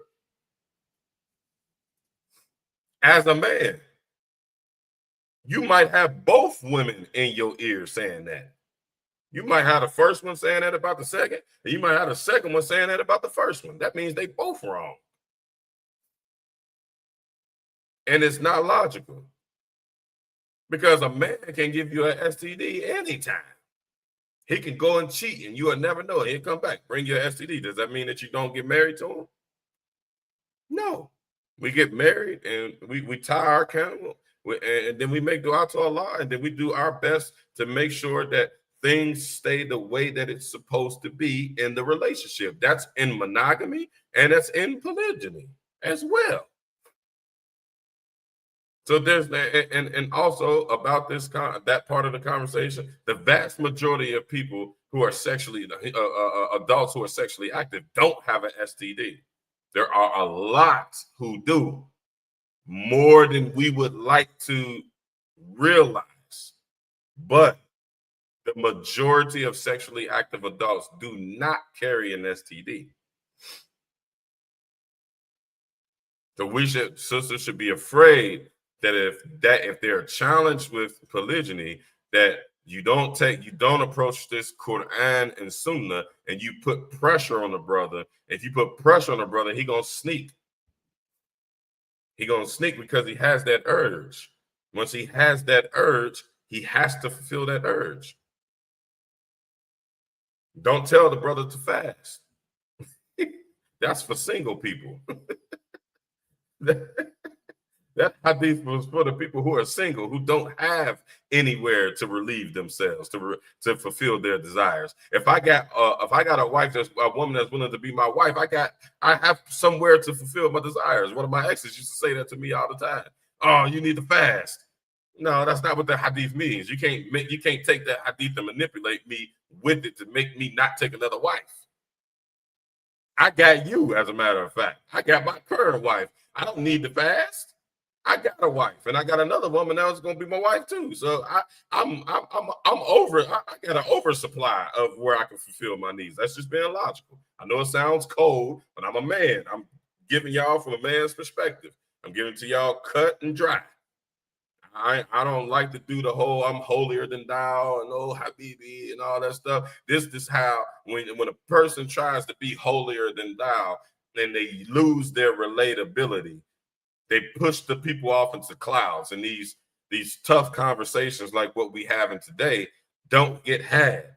as a man. You might have both women in your ear saying that. You might have the first one saying that about the second, and you might have the second one saying that about the first one. That means they both wrong. And it's not logical, because a man can give you an STD anytime. He can go and cheat and you will never know. He'll come back, bring you an STD. Does that mean that you don't get married to him? No. We get married and we tie our camel, and then we make dua to Allah, and then we do our best to make sure that things stay the way that it's supposed to be in the relationship. That's in monogamy, and that's in polygyny as well. So there's that, and also about that part of the conversation, the vast majority of people who are sexually adults who are sexually active don't have an STD. There are a lot who do, more than we would like to realize, but the majority of sexually active adults do not carry an STD. So sisters should be afraid that if they're challenged with polygyny, that You don't approach this Quran and Sunnah and you put pressure on the brother. If you put pressure on the brother, he gonna sneak. He gonna sneak because he has that urge. Once he has that urge, he has to fulfill that urge. Don't tell the brother to fast. That's for single people. That hadith was for the people who are single, who don't have anywhere to relieve themselves, to fulfill their desires. If I got a wife, that's a woman that's willing to be my wife, I have somewhere to fulfill my desires. One of my exes used to say that to me all the time. Oh, you need to fast. No, that's not what the hadith means. You can't take that hadith and manipulate me with it to make me not take another wife. I got you, as a matter of fact. I got my current wife. I don't need to fast. I got a wife, and I got another woman now that's going to be my wife too. So I'm over. I got an oversupply of where I can fulfill my needs. That's just being logical. I know it sounds cold, but I'm a man. I'm giving y'all from a man's perspective. I'm giving to y'all cut and dry. I don't like to do the whole I'm holier than thou and oh Habibi and all that stuff. This is how when a person tries to be holier than thou and they lose their relatability, they push the people off into clouds, and these tough conversations like what we having today don't get had.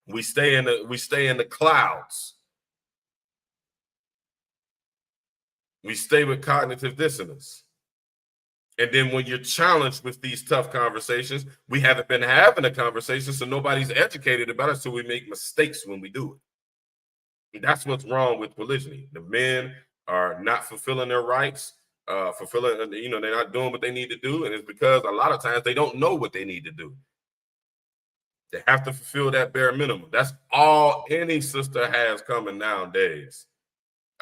We stay in the clouds. We stay with cognitive dissonance. And then when you're challenged with these tough conversations, we haven't been having a conversation, so nobody's educated about it, so we make mistakes when we do it. And that's what's wrong with polygyny. The men are not fulfilling their rights. They're not doing what they need to do, and it's because a lot of times they don't know what they need to do. They have to fulfill that bare minimum. That's all any sister has coming nowadays.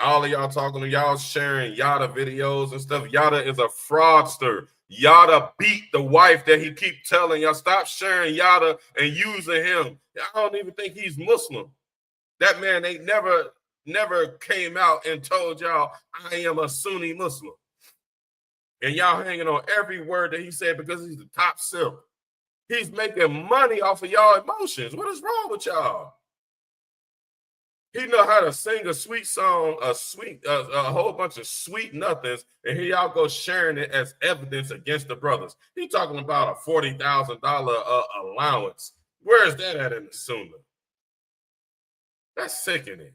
All of y'all talking to y'all sharing Yada videos and stuff. Yada is a fraudster. Yada beat the wife that he keep telling y'all stop sharing Yada and using him. I don't even think he's Muslim. That man ain't never came out and told y'all I am a Sunni Muslim. And y'all hanging on every word that he said because he's the top simp. He's making money off of y'all emotions. What is wrong with y'all? He know how to sing a sweet song, a whole bunch of sweet nothings, and here y'all go sharing it as evidence against the brothers. He talking about a $40,000 allowance. Where is that at in the Sunnah? That's sickening.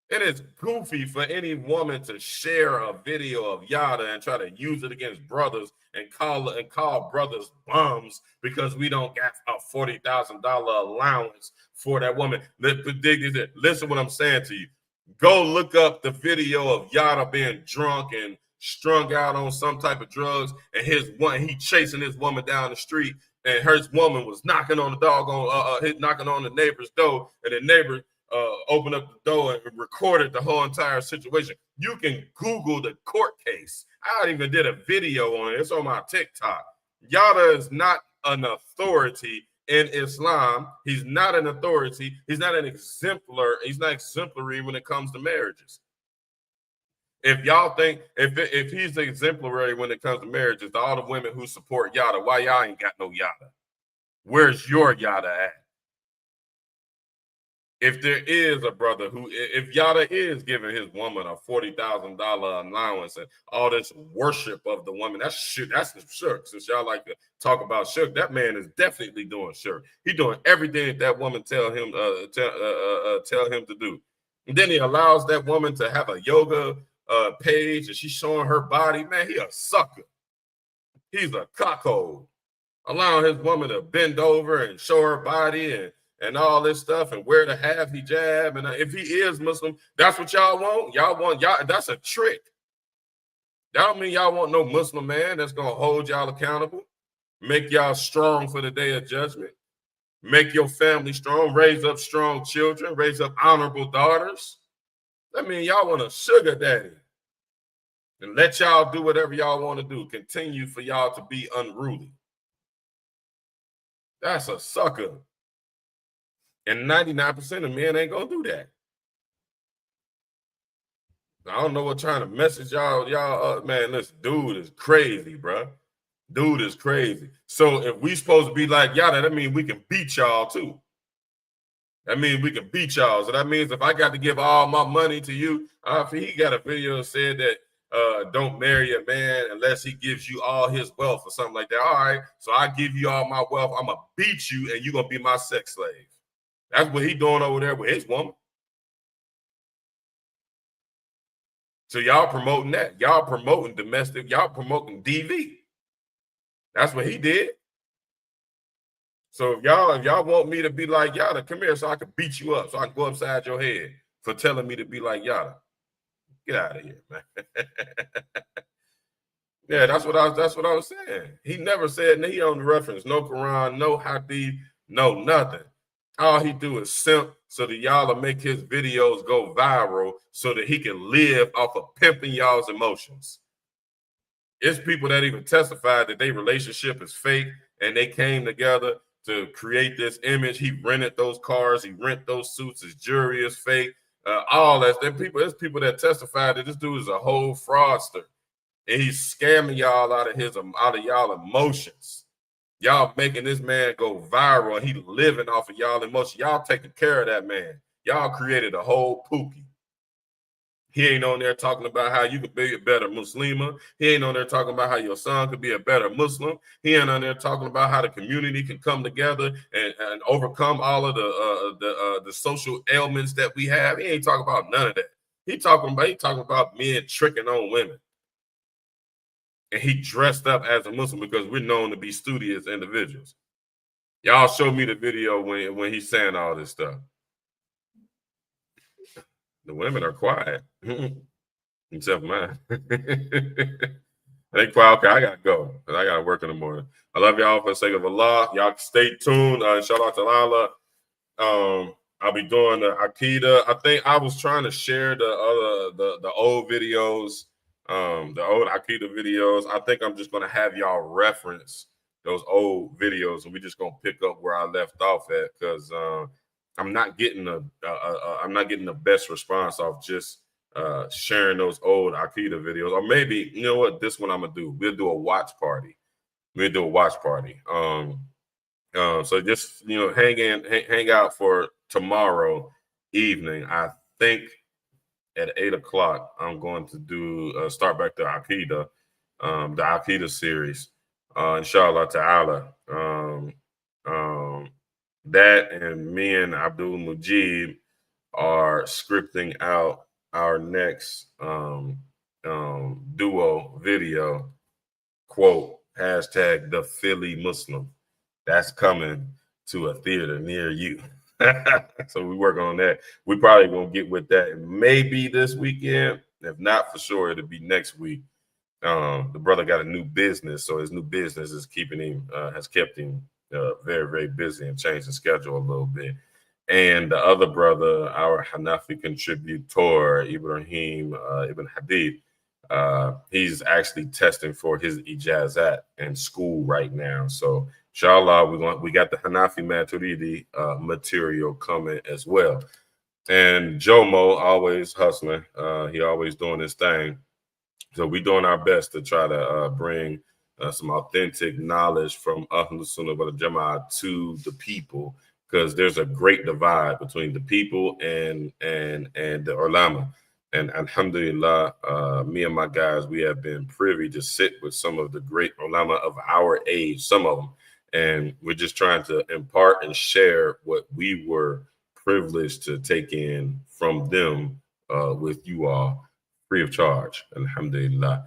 It is goofy for any woman to share a video of Yada and try to use it against brothers and call brothers bums because we don't get a $40,000 allowance for that woman. Listen what I'm saying to you. Go look up the video of Yada being drunk and strung out on some type of drugs, and he chasing his woman down the street, and her woman was knocking on the neighbor's door, and the neighbor opened up the door and recorded the whole entire situation. You can Google the court case. I even did a video on it. It's on my TikTok. Yada is not an authority in Islam. He's not an authority. He's not an exemplar. He's not exemplary when it comes to marriages. If y'all think if he's exemplary when it comes to marriages, to all the women who support Yada, why y'all ain't got no Yada? Where's your Yada at? If there is a brother if Yada is giving his woman a $40,000 allowance and all this worship of the woman, that's shirk. That's the shirk. Since y'all like to talk about shirk, that man is definitely doing shirk. He's doing everything that woman tell him to do. And then he allows that woman to have a yoga page and she's showing her body. Man, he a sucker. He's a cuckold. Allowing his woman to bend over and show her body and all this stuff and wear the half hijab. And if he is Muslim, that's what y'all want. Y'all, that's a trick. That don't mean y'all want no Muslim man that's going to hold y'all accountable, make y'all strong for the day of judgment, make your family strong, raise up strong children, raise up honorable daughters. That mean y'all want a sugar daddy and let y'all do whatever y'all want to do. Continue for y'all to be unruly. That's a sucker. And 99% of men ain't gonna do that. I don't know what trying to message y'all. Man, this dude is crazy, bro. Dude is crazy. So if we supposed to be like y'all, that means we can beat y'all too. That means we can beat y'all. So that means if I got to give all my money to you, he got a video that said that don't marry a man unless he gives you all his wealth or something like that. All right, so I give you all my wealth. I'm gonna beat you, and you're gonna be my sex slave. That's what he doing over there with his woman. So y'all promoting that. Y'all promoting domestic. Y'all promoting DV. That's what he did. So if y'all want me to be like Yada, come here so I can beat you up, so I can go upside your head for telling me to be like Yada. Get out of here, man. Yeah, that's what I was saying. He never said he on the reference, no Quran, no Hadith, no nothing. All he do is simp so that y'all will make his videos go viral so that he can live off of pimping y'all's emotions. It's people that even testified that their relationship is fake and they came together to create this image. He rented those cars, he rent those suits, his jewelry is fake, all that. There's people that testified that this dude is a whole fraudster. And he's scamming y'all out of y'all emotions. Y'all making this man go viral, and he living off of y'all emotions. Y'all taking care of that man. Y'all created a whole Pookie. He ain't on there talking about how you could be a better Muslima. He ain't on there talking about how your son could be a better Muslim. He ain't on there talking about how the community can come together and overcome all of the social ailments that we have. He ain't talking about none of that. He talking about men tricking on women. And he dressed up as a Muslim because we're known to be studious individuals. Y'all show me the video when he's saying all this stuff. The women are quiet. Except mine. They quiet. Okay, I gotta go. I gotta work in the morning. I love y'all for the sake of Allah. Y'all stay tuned. Inshallah ta'ala. I'll be doing the Akida. I think I was trying to share the old videos. The old Akida videos. I think I'm just gonna have y'all reference those old videos, and we're just gonna pick up where I left off at because I'm not getting the best response off just sharing those old Akida videos. Or maybe you know what, this one I'm gonna do. We'll do a watch party. So just hang out for tomorrow evening. I think at 8:00, I'm going to do start back the Aqidah series, inshallah ta'ala. That and me and Abdul Mujib are scripting out our next duo video. Quote, hashtag the Philly Muslim. That's coming to a theater near you. So we work on that. We probably gonna get with that maybe this weekend. If not, for sure it'll be next week. The brother got a new business, so his new business is has kept him very, very busy and changed the schedule a little bit. And the other brother, our Hanafi contributor, Ibrahim Ibn Hadid, he's actually testing for his ijazat in school right now. So inshallah, we got the Hanafi Maturidi material coming as well. And Jomo always hustling. He always doing his thing. So we're doing our best to try to bring some authentic knowledge from Ahlus Sunnah wal Jama'ah to the people, because there's a great divide between the people and the ulama. And alhamdulillah, me and my guys, we have been privy to sit with some of the great ulama of our age, some of them. And we're just trying to impart and share what we were privileged to take in from them with you all, free of charge, alhamdulillah.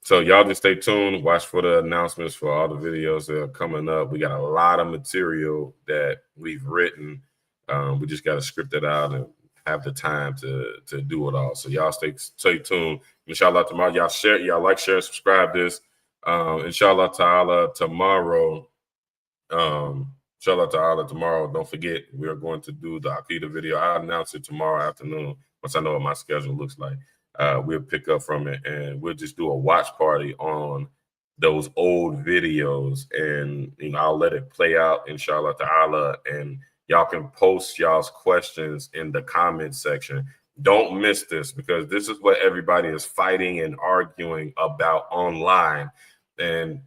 So y'all just stay tuned, watch for the announcements for all the videos that are coming up. We got a lot of material that we've written. We just got to script it out and have the time to do it all. So y'all stay tuned. Inshallah tomorrow, y'all like, share, subscribe this. Inshallah ta'ala tomorrow. Inshallah ta'ala tomorrow. Don't forget, we are going to do the Aqidah video. I'll announce it tomorrow afternoon once I know what my schedule looks like. We'll pick up from it and we'll just do a watch party on those old videos, and I'll let it play out, inshallah ta'ala, and y'all can post y'all's questions in the comment section. Don't miss this, because this is what everybody is fighting and arguing about online. And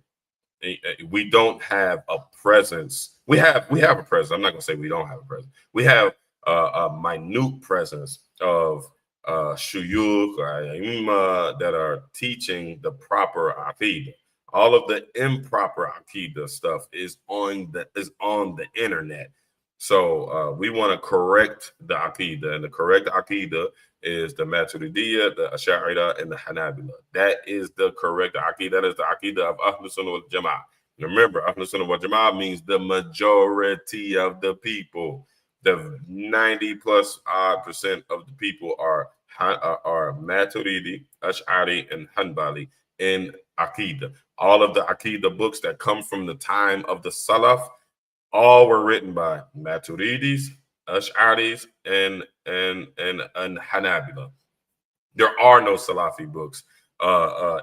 we don't have a presence. We have a presence. I'm not gonna say we don't have a presence. We have a minute presence of shuyukh or aima that are teaching the proper aqidah. All of the improper aqidah stuff is on the internet. So we want to correct the aqidah, and the correct aqidah is the Maturidiyya, the Ash'ariyya, and the Hanabila. That is the correct aqidah. That is the aqidah of Ahlus Sunnah wal Jama'ah. Remember, Ahlus Sunnah wal Jama'ah means the majority of the people. The 90 plus odd percent of the people are Maturidi, Ash'ari, and Hanbali in aqidah. All of the aqidah books that come from the time of the Salaf, all were written by Maturidis, Ash'aris, and Hanabila. There are no Salafi books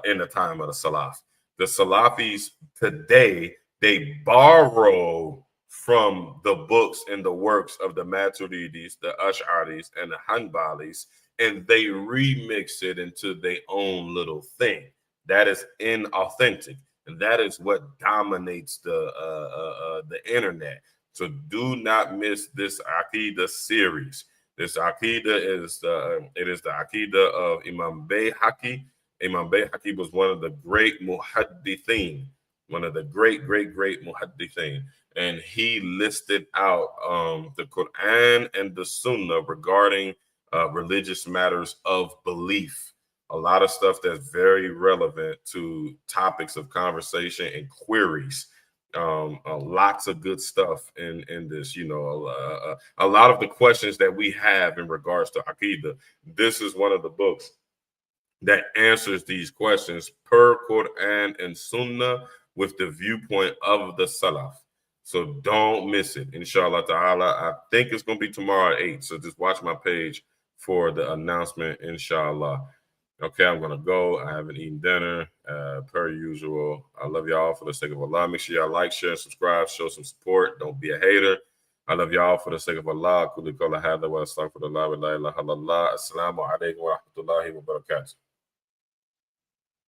in the time of the Salaf. The Salafis today, they borrow from the books and the works of the Maturidis, the Ash'aris, and the Hanbalis, and they remix it into their own little thing. That is inauthentic. And that is what dominates the internet. So do not miss this Aqidah series. This Aqidah is the Aqidah of Imam Bayhaqi. Imam Bayhaqi was one of the great muhaddithin, one of the great muhaddithin, and he listed out the Quran and the Sunnah regarding religious matters of belief. A lot of stuff that's very relevant to topics of conversation and queries. Lots of good stuff in this. You know, a lot of the questions that we have in regards to Aqidah. This is one of the books that answers these questions per Quran and Sunnah with the viewpoint of the Salaf. So don't miss it. Inshallah ta'ala. I think it's going to be tomorrow at 8. So just watch my page for the announcement, inshallah. Okay, I'm going to go. I haven't eaten dinner per usual. I love y'all for the sake of Allah. Make sure y'all like, share, and subscribe. Show some support. Don't be a hater. I love y'all for the sake of Allah. Assalamu alaikum wa rahmatullahi wa barakatuh.